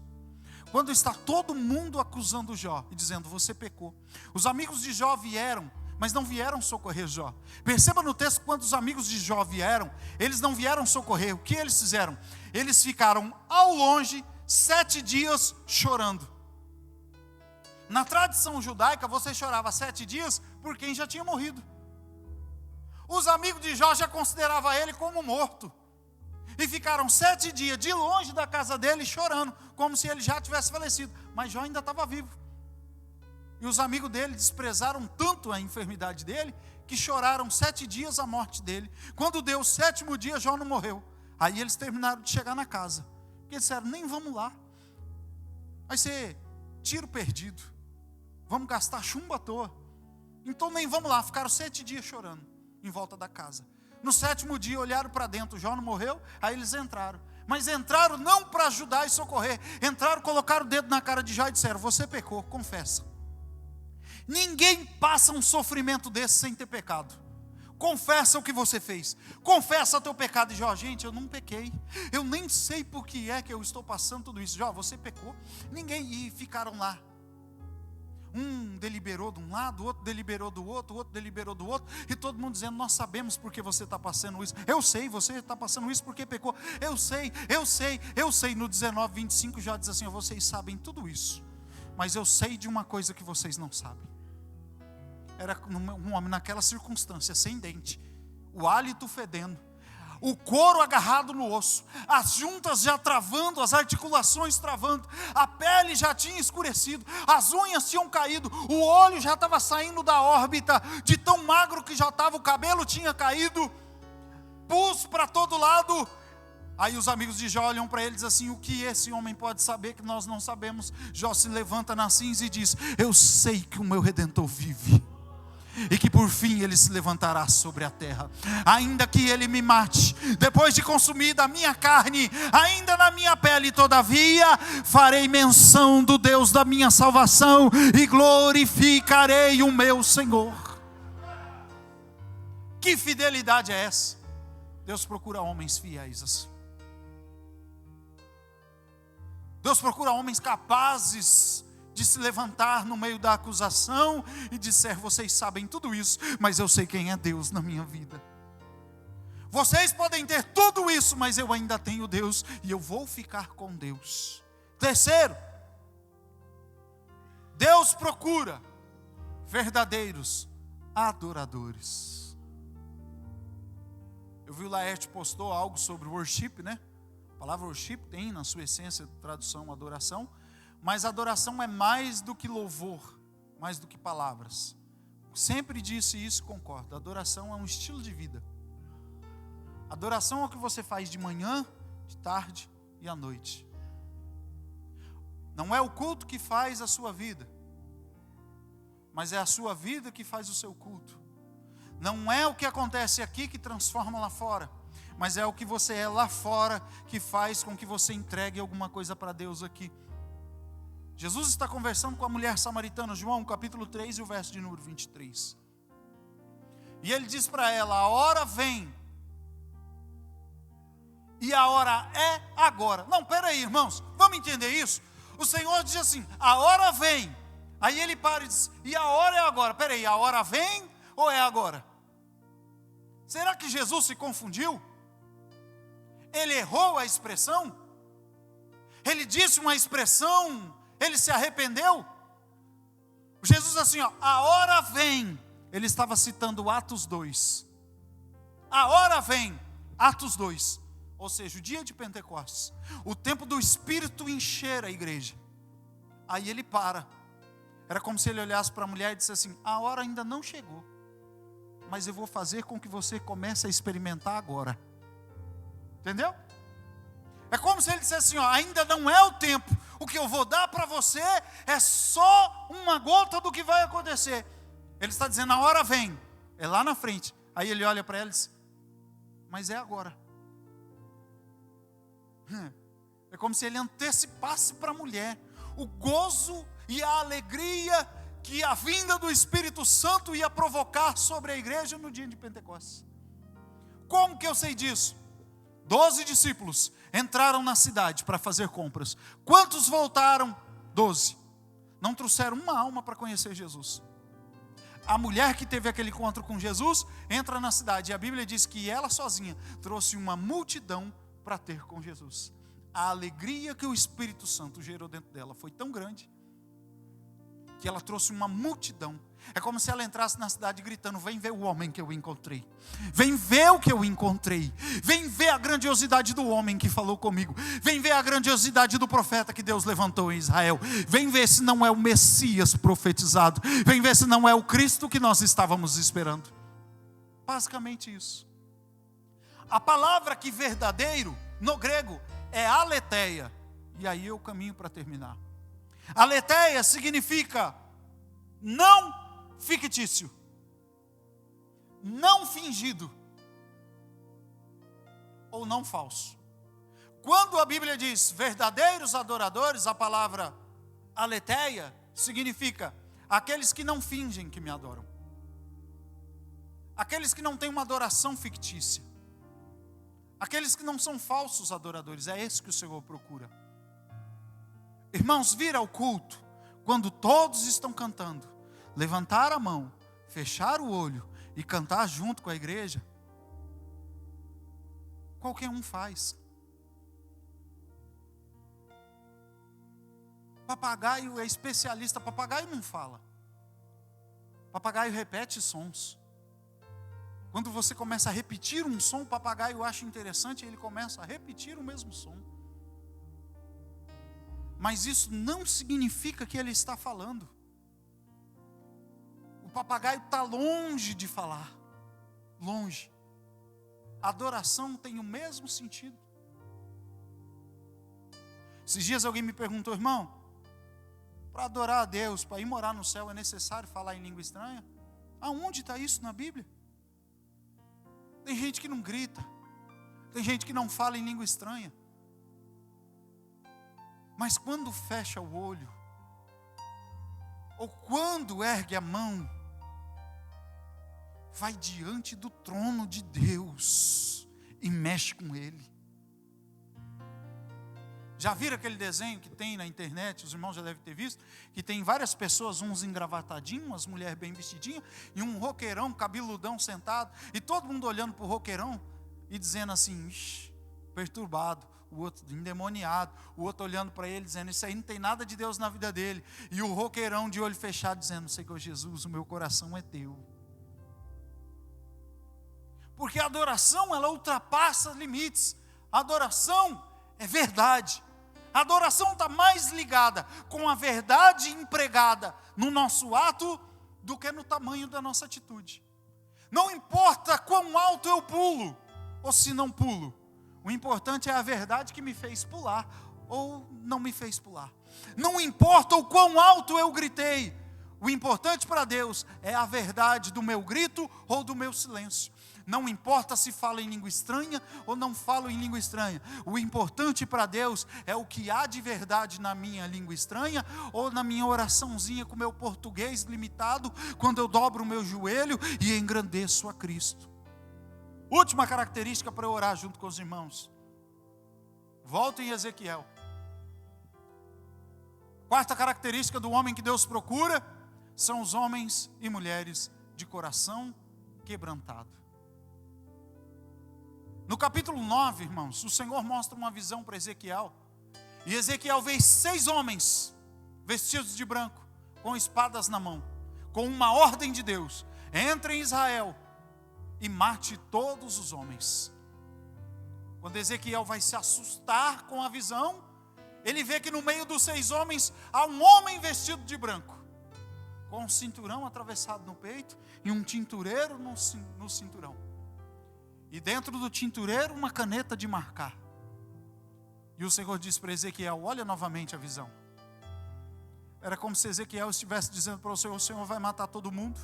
Quando está todo mundo acusando Jó e dizendo: você pecou. Os amigos de Jó vieram, mas não vieram socorrer Jó. Perceba no texto, quando os amigos de Jó vieram, eles não vieram socorrer. O que eles fizeram? Eles ficaram ao longe 7 dias chorando. Na tradição judaica, você chorava 7 dias por quem já tinha morrido. Os amigos de Jó já consideravam ele como morto. E ficaram 7 dias de longe da casa dele chorando, como se ele já tivesse falecido. Mas Jó ainda estava vivo. E os amigos dele desprezaram tanto a enfermidade dele, que choraram 7 dias a morte dele. Quando deu o 7º dia, Jó não morreu. Aí eles terminaram de chegar na casa. Porque eles disseram: nem vamos lá. Vai ser tiro perdido. Vamos gastar chumbo à toa. Então nem vamos lá. Ficaram 7 dias chorando em volta da casa. No 7º dia olharam para dentro, Jó não morreu, aí eles entraram. Mas entraram não para ajudar e socorrer. Entraram, colocaram o dedo na cara de Jó e disseram: você pecou, confessa. Ninguém passa um sofrimento desse sem ter pecado. Confessa o que você fez. Confessa o teu pecado. E Jó: gente, eu não pequei. Eu nem sei por que é que eu estou passando tudo isso. Jó, você pecou. E ficaram lá. Um deliberou de um lado, o outro deliberou do outro, o outro deliberou do outro, e todo mundo dizendo: nós sabemos porque você está passando isso. Eu sei, você está passando isso porque pecou. Eu sei. No 19:25 já diz assim: vocês sabem tudo isso, mas eu sei de uma coisa que vocês não sabem. Era um homem naquela circunstância, sem dente, o hálito fedendo, o couro agarrado no osso, as juntas já travando, as articulações travando, a pele já tinha escurecido, as unhas tinham caído, o olho já estava saindo da órbita, de tão magro que já estava, o cabelo tinha caído, pus para todo lado. Aí os amigos de Jó olham para ele e dizem assim: o que esse homem pode saber que nós não sabemos? Jó se levanta na cinza e diz: eu sei que o meu Redentor vive, e que por fim ele se levantará sobre a terra. Ainda que ele me mate, depois de consumida a minha carne, ainda na minha pele, todavia farei menção do Deus da minha salvação e glorificarei o meu Senhor. Que fidelidade é essa? Deus procura homens fiéis assim. Deus procura homens capazes de se levantar no meio da acusação e dizer: vocês sabem tudo isso, mas eu sei quem é Deus na minha vida. Vocês podem ter tudo isso, mas eu ainda tenho Deus, e eu vou ficar com Deus. Terceiro, Deus procura verdadeiros adoradores. Eu vi o Laerte postou algo sobre worship, né? A palavra worship tem na sua essência tradução adoração, mas adoração é mais do que louvor, mais do que palavras. Sempre disse isso, concordo. Adoração é um estilo de vida. Adoração é o que você faz de manhã, de tarde e à noite. Não é o culto que faz a sua vida, mas é a sua vida que faz o seu culto. Não é o que acontece aqui que transforma lá fora, mas é o que você é lá fora que faz com que você entregue alguma coisa para Deus aqui. Jesus está conversando com a mulher samaritana, João capítulo 3 e o verso de número 23. E ele diz para ela: a hora vem, e a hora é agora. Não, peraí, irmãos, vamos entender isso? O Senhor diz assim: a hora vem. Aí ele para e diz: e a hora é agora. Peraí, a hora vem ou é agora? Será que Jesus se confundiu? Ele errou a expressão? Ele disse uma expressão, ele se arrependeu? Jesus assim, ó, a hora vem. Ele estava citando Atos 2. A hora vem, Atos 2. Ou seja, o dia de Pentecostes, o tempo do Espírito encher a igreja. Aí ele para. Era como se ele olhasse para a mulher e dissesse assim: a hora ainda não chegou, mas eu vou fazer com que você comece a experimentar agora. Entendeu? É como se ele dissesse assim, ó, ainda não é o tempo. O que eu vou dar para você é só uma gota do que vai acontecer. Ele está dizendo, a hora vem, é lá na frente. Aí ele olha para ela e diz, mas é agora. É como se ele antecipasse para a mulher o gozo e a alegria que a vinda do Espírito Santo ia provocar sobre a igreja no dia de Pentecostes. Como que eu sei disso? 12 discípulos entraram na cidade para fazer compras. Quantos voltaram? 12. Não trouxeram uma alma para conhecer Jesus. A mulher que teve aquele encontro com Jesus entra na cidade, e a Bíblia diz que ela sozinha trouxe uma multidão para ter com Jesus. A alegria que o Espírito Santo gerou dentro dela foi tão grande que ela trouxe uma multidão. É como se ela entrasse na cidade gritando, vem ver o homem que eu encontrei, vem ver o que eu encontrei, vem ver a grandiosidade do homem que falou comigo, vem ver a grandiosidade do profeta que Deus levantou em Israel, vem ver se não é o Messias profetizado, vem ver se não é o Cristo que nós estávamos esperando. Basicamente isso. A palavra que verdadeiro no grego é aletheia, e aí eu caminho para terminar. Aletheia significa não fictício, não fingido ou não falso. Quando a Bíblia diz verdadeiros adoradores, a palavra aletheia significa aqueles que não fingem que me adoram, aqueles que não têm uma adoração fictícia, aqueles que não são falsos adoradores. É esse que o Senhor procura. Irmãos, vir ao culto quando todos estão cantando, levantar a mão, fechar o olho e cantar junto com a igreja, qualquer um faz. Papagaio é especialista, papagaio não fala. Papagaio repete sons. Quando você começa a repetir um som, o papagaio acha interessante e ele começa a repetir o mesmo som. Mas isso não significa que ele está falando. O papagaio está longe de falar. Longe. A adoração tem o mesmo sentido. Esses dias alguém me perguntou, irmão, para adorar a Deus, para ir morar no céu, é necessário falar em língua estranha? Aonde está isso na Bíblia? Tem gente que não grita, tem gente que não fala em língua estranha. Mas quando fecha o olho, ou quando ergue a mão, vai diante do trono de Deus e mexe com Ele. Já viram aquele desenho que tem na internet, os irmãos já devem ter visto, que tem várias pessoas, uns engravatadinhos, umas mulheres bem vestidinhas, e um roqueirão, cabeludão sentado, e todo mundo olhando para o roqueirão e dizendo assim, perturbado, o outro endemoniado, o outro olhando para ele dizendo, isso aí não tem nada de Deus na vida dele, e o roqueirão de olho fechado dizendo, Senhor Jesus, o meu coração é teu. Porque a adoração, ela ultrapassa limites, a adoração é verdade. A adoração está mais ligada com a verdade empregada no nosso ato do que no tamanho da nossa atitude. Não importa quão alto eu pulo ou se não pulo. O importante é a verdade que me fez pular ou não me fez pular. Não importa o quão alto eu gritei. O importante para Deus é a verdade do meu grito ou do meu silêncio. Não importa se falo em língua estranha ou não falo em língua estranha. O importante para Deus é o que há de verdade na minha língua estranha ou na minha oraçãozinha com o meu português limitado, quando eu dobro o meu joelho e engrandeço a Cristo. Última característica para eu orar junto com os irmãos. Volta em Ezequiel. Quarta característica do homem que Deus procura são os homens e mulheres de coração quebrantado. No capítulo 9, irmãos, o Senhor mostra uma visão para Ezequiel. E Ezequiel vê 6 homens vestidos de branco, com espadas na mão, com uma ordem de Deus: entre em Israel e mate todos os homens. Quando Ezequiel vai se assustar com a visão, ele vê que no meio dos 6 homens há um homem vestido de branco, com um cinturão atravessado no peito e um tintureiro no cinturão. E dentro do tintureiro uma caneta de marcar. E o Senhor disse para Ezequiel, olha novamente a visão. Era como se Ezequiel estivesse dizendo para o Senhor vai matar todo mundo.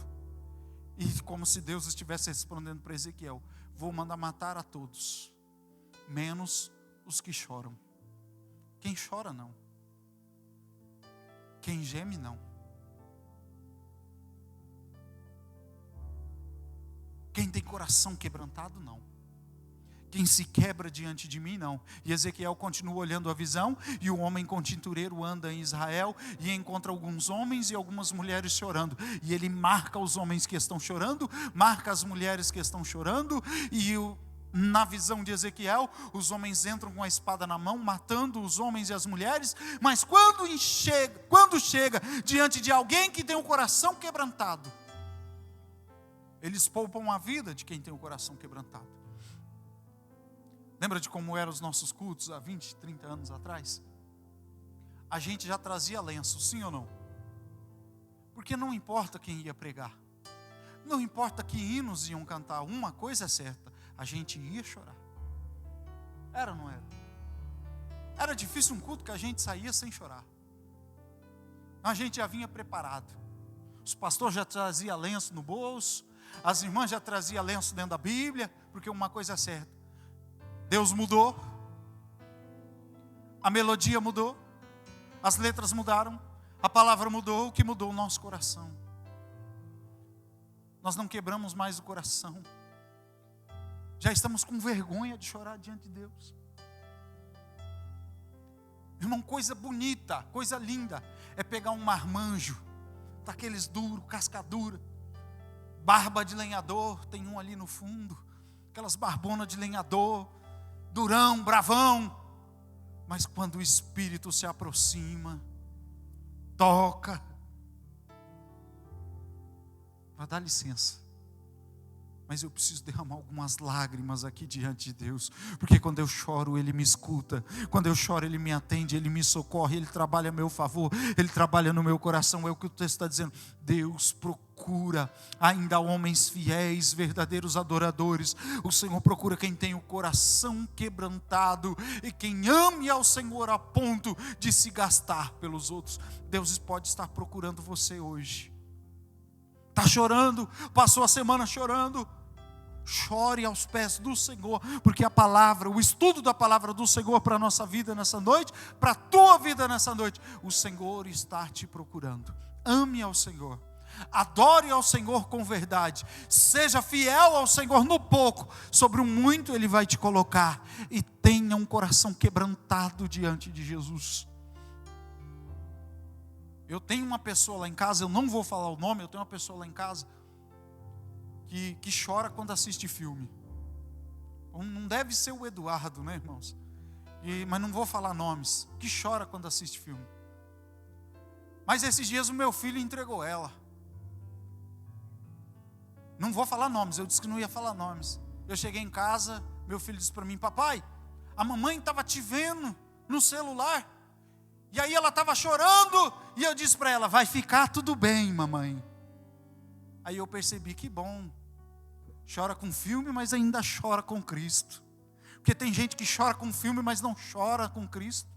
E como se Deus estivesse respondendo para Ezequiel, vou mandar matar a todos, menos os que choram. Quem chora não. Quem geme não. Quem tem coração quebrantado, não. Quem se quebra diante de mim, não. E Ezequiel continua olhando a visão, e o homem com tintureiro anda em Israel, e encontra alguns homens e algumas mulheres chorando. E ele marca os homens que estão chorando, marca as mulheres que estão chorando, e na visão de Ezequiel, os homens entram com a espada na mão, matando os homens e as mulheres, mas quando chega diante de alguém que tem o coração quebrantado, eles poupam a vida de quem tem o coração quebrantado. Lembra de como eram os nossos cultos há 20, 30 anos atrás? A gente já trazia lenço, sim ou não? Porque não importa quem ia pregar, não importa que hinos iam cantar, uma coisa é certa, a gente ia chorar. Era ou não era? Era difícil um culto que a gente saía sem chorar. A gente já vinha preparado. Os pastores já traziam lenço no bolso, as irmãs já traziam lenço dentro da Bíblia, porque uma coisa é certa, Deus mudou, a melodia mudou, as letras mudaram, a palavra mudou, o que mudou? O nosso coração. Nós não quebramos mais o coração, já estamos com vergonha de chorar diante de Deus. Irmão, coisa bonita, coisa linda, é pegar um marmanjo, daqueles duros, casca dura, barba de lenhador, tem um ali no fundo, aquelas barbonas de lenhador, durão, bravão, mas quando o Espírito se aproxima, toca, vai dar licença, mas eu preciso derramar algumas lágrimas aqui diante de Deus, porque quando eu choro Ele me escuta, quando eu choro Ele me atende, Ele me socorre, Ele trabalha a meu favor, Ele trabalha no meu coração. É o que o texto está dizendo. Deus procura ainda homens fiéis, verdadeiros adoradores. O Senhor procura quem tem o coração quebrantado e quem ame ao Senhor a ponto de se gastar pelos outros. Deus pode estar procurando você hoje. Está chorando, passou a semana chorando. Chore aos pés do Senhor, porque a palavra, o estudo da palavra do Senhor para a nossa vida nessa noite, para a tua vida nessa noite, o Senhor está te procurando. Ame ao Senhor, adore ao Senhor com verdade, seja fiel ao Senhor no pouco, sobre o muito Ele vai te colocar, e tenha um coração quebrantado diante de Jesus. Eu tenho uma pessoa lá em casa, eu não vou falar o nome, eu tenho uma pessoa lá em casa que chora quando assiste filme. Não deve ser o Eduardo, né, irmãos? Mas não vou falar nomes. Que chora quando assiste filme. Mas esses dias o meu filho entregou ela. Não vou falar nomes, eu disse que não ia falar nomes. Eu cheguei em casa, meu filho disse para mim: papai, a mamãe estava te vendo no celular, e aí ela estava chorando, e eu disse para ela: vai ficar tudo bem, mamãe. Aí eu percebi que bom. Chora com filme, mas ainda chora com Cristo. Porque tem gente que chora com filme, mas não chora com Cristo.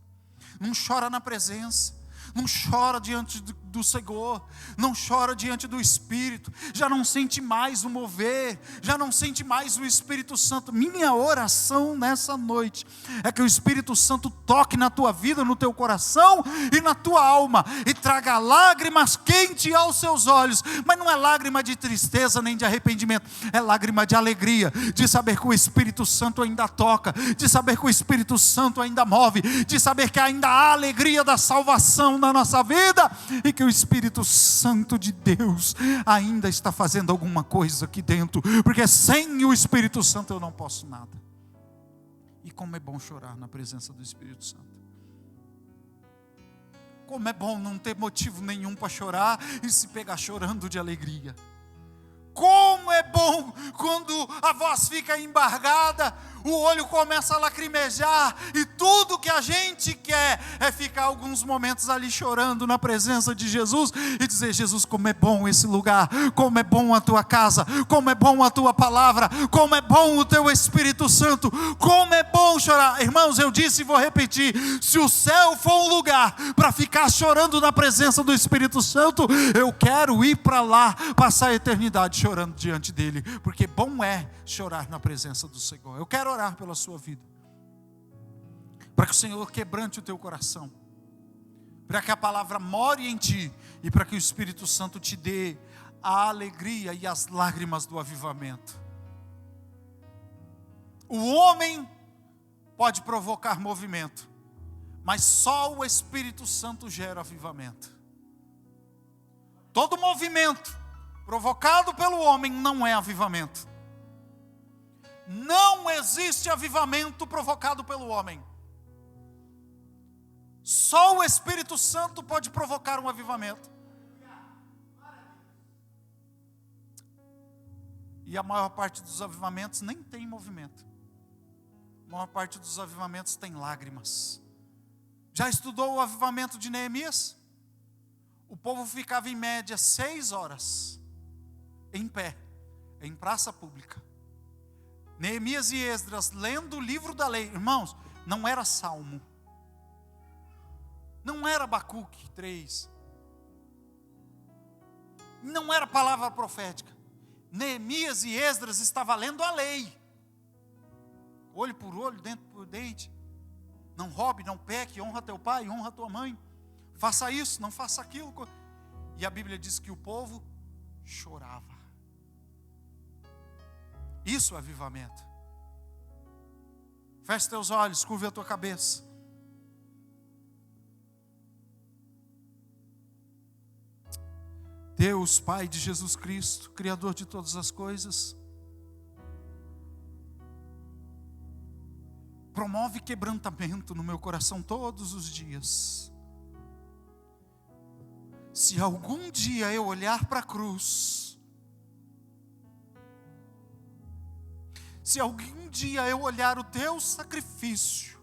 Não chora na presença. Não chora diante do Senhor. Não chora diante do Espírito. Já não sente mais o mover. Já não sente mais o Espírito Santo. Minha oração nessa noite é que o Espírito Santo toque na tua vida, no teu coração e na tua alma, e traga lágrimas quentes aos seus olhos. Mas não é lágrima de tristeza nem de arrependimento. É lágrima de alegria, de saber que o Espírito Santo ainda toca, de saber que o Espírito Santo ainda move, de saber que ainda há alegria da salvação na nossa vida, e que o Espírito Santo de Deus ainda está fazendo alguma coisa aqui dentro, porque sem o Espírito Santo eu não posso nada. E como é bom chorar na presença do Espírito Santo. Como é bom não ter motivo nenhum para chorar e se pegar chorando de alegria. Como é bom quando a voz fica embargada, o olho começa a lacrimejar, e tudo que a gente quer é ficar alguns momentos ali chorando na presença de Jesus e dizer: Jesus, como é bom esse lugar, como é bom a tua casa, como é bom a tua palavra, como é bom o teu Espírito Santo, como é bom chorar. Irmãos, eu disse e vou repetir: se o céu for um lugar para ficar chorando na presença do Espírito Santo, eu quero ir para lá, passar a eternidade chorando diante dele, porque bom é chorar na presença do Senhor. Eu quero orar pela sua vida, para que o Senhor quebrante o teu coração, para que a palavra more em ti, e para que o Espírito Santo te dê a alegria e as lágrimas do avivamento. O homem pode provocar movimento, mas só o Espírito Santo gera avivamento. Todo movimento provocado pelo homem não é avivamento. Não existe avivamento provocado pelo homem. Só o Espírito Santo pode provocar um avivamento. E a maior parte dos avivamentos nem tem movimento. A maior parte dos avivamentos tem lágrimas. Já estudou o avivamento de Neemias? O povo ficava em média 6 horas em pé, em praça pública. Neemias e Esdras lendo o livro da lei. Irmãos, não era salmo, não era Abacuque 3, não era palavra profética. Neemias e Esdras estavam lendo a lei, olho por olho, dente por dente. Não roube, não peque, honra teu pai, honra tua mãe, faça isso, não faça aquilo. E a Bíblia diz que o povo chorava. Isso é avivamento. Feche teus olhos, curve a tua cabeça. Deus, Pai de Jesus Cristo, Criador de todas as coisas, promove quebrantamento no meu coração todos os dias. Se algum dia eu olhar para a cruz, se algum dia eu olhar o teu sacrifício,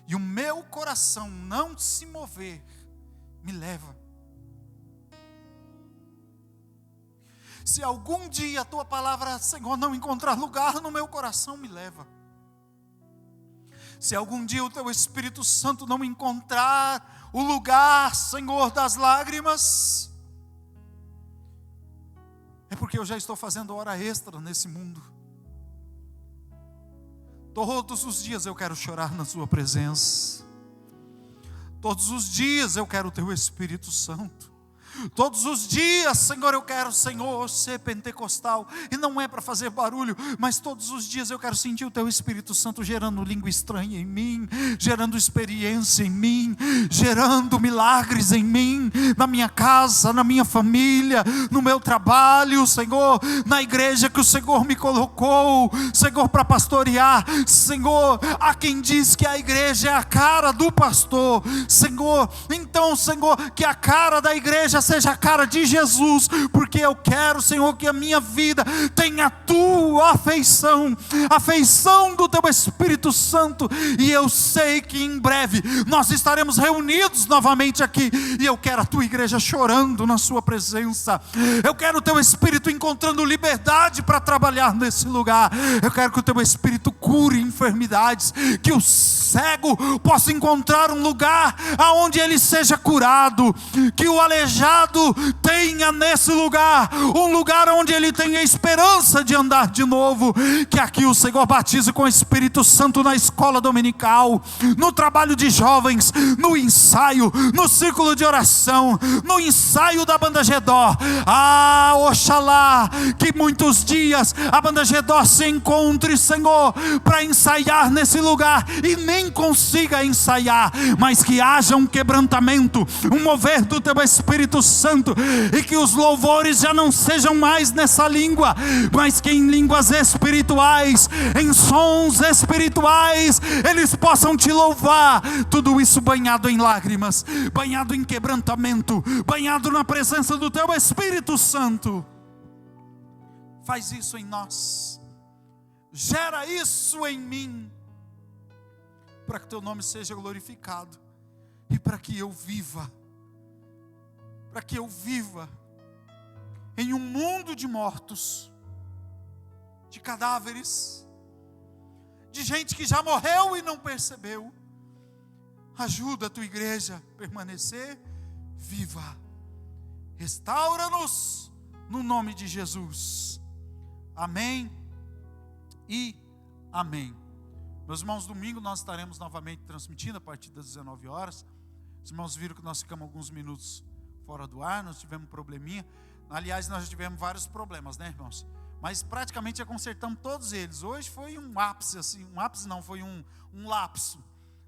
e o meu coração não se mover, me leva. Se algum dia a tua palavra, Senhor, não encontrar lugar no meu coração, me leva. Se algum dia o teu Espírito Santo não encontrar o lugar, Senhor, das lágrimas, é porque eu já estou fazendo hora extra nesse mundo. Todos os dias eu quero chorar na sua presença. Todos os dias eu quero o teu Espírito Santo. Todos os dias, Senhor, eu quero, Senhor, ser pentecostal. E não é para fazer barulho, mas todos os dias eu quero sentir o teu Espírito Santo gerando língua estranha em mim, gerando experiência em mim, gerando milagres em mim, na minha casa, na minha família, no meu trabalho, Senhor, na igreja que o Senhor me colocou, Senhor, para pastorear. Senhor, há quem diz que a igreja é a cara do pastor, Senhor. Então, Senhor, que a cara da igreja seja a cara de Jesus, porque eu quero, Senhor, que a minha vida tenha a tua afeição, a afeição do teu Espírito Santo, e eu sei que em breve nós estaremos reunidos novamente aqui, e eu quero a tua igreja chorando na sua presença, eu quero o teu Espírito encontrando liberdade para trabalhar nesse lugar, eu quero que o teu Espírito cure enfermidades, que o cego possa encontrar um lugar aonde ele seja curado, que o aleijado tenha nesse lugar um lugar onde ele tenha esperança de andar de novo, que aqui o Senhor batize com o Espírito Santo na escola dominical, no trabalho de jovens, no ensaio, no círculo de oração, no ensaio da banda Gedó. Oxalá que muitos dias a banda Gedó se encontre, Senhor, para ensaiar nesse lugar e nem consiga ensaiar, mas que haja um quebrantamento, um mover do teu Espírito Santo, e que os louvores já não sejam mais nessa língua, mas que em línguas espirituais, em sons espirituais, eles possam te louvar, tudo isso banhado em lágrimas, banhado em quebrantamento, banhado na presença do teu Espírito Santo. Faz isso em nós, gera isso em mim, para que teu nome seja glorificado, e para que eu viva em um mundo de mortos, de cadáveres, de gente que já morreu e não percebeu. Ajuda a tua igreja a permanecer viva, restaura-nos no nome de Jesus, amém e amém. Meus irmãos, domingo nós estaremos novamente transmitindo a partir das 19 horas. Os irmãos viram que nós ficamos alguns minutos fora do ar, nós tivemos um probleminha. Aliás, nós já tivemos vários problemas, né, irmãos? Mas praticamente já consertamos todos eles. Hoje foi um ápice, assim, foi um lapso.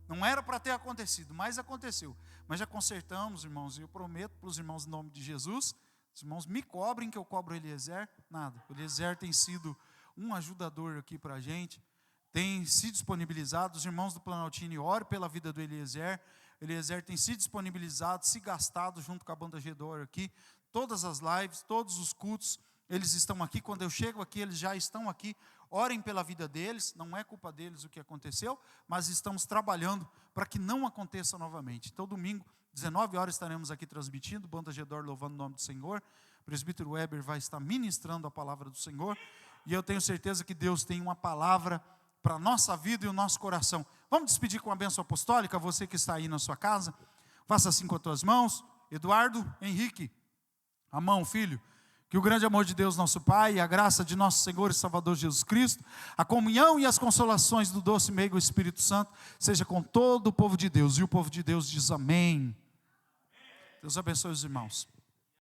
Não era para ter acontecido, mas aconteceu. Mas já consertamos, irmãos, e eu prometo para os irmãos, em nome de Jesus, os irmãos me cobrem que eu cobro o Eliezer, nada. O Eliezer tem sido um ajudador aqui para a gente, tem se disponibilizado. Os irmãos do Planaltini, orem pela vida do Eliezer. Eliezer tem se disponibilizado, se gastado junto com a banda Gedó aqui, todas as lives, todos os cultos, eles estão aqui. Quando eu chego aqui, eles já estão aqui. Orem pela vida deles, não é culpa deles o que aconteceu, mas estamos trabalhando para que não aconteça novamente. Então, domingo, 19 horas, estaremos aqui transmitindo, banda Gedó louvando o nome do Senhor. O presbítero Weber vai estar ministrando a palavra do Senhor, e eu tenho certeza que Deus tem uma palavra para a nossa vida e o nosso coração. Vamos despedir com a bênção apostólica, você que está aí na sua casa, faça assim com as tuas mãos. Eduardo, Henrique, a mão, filho. Que o grande amor de Deus, nosso Pai, a graça de nosso Senhor e Salvador Jesus Cristo, a comunhão e as consolações do doce e meigo Espírito Santo, seja com todo o povo de Deus. E o povo de Deus diz amém. Deus abençoe os irmãos.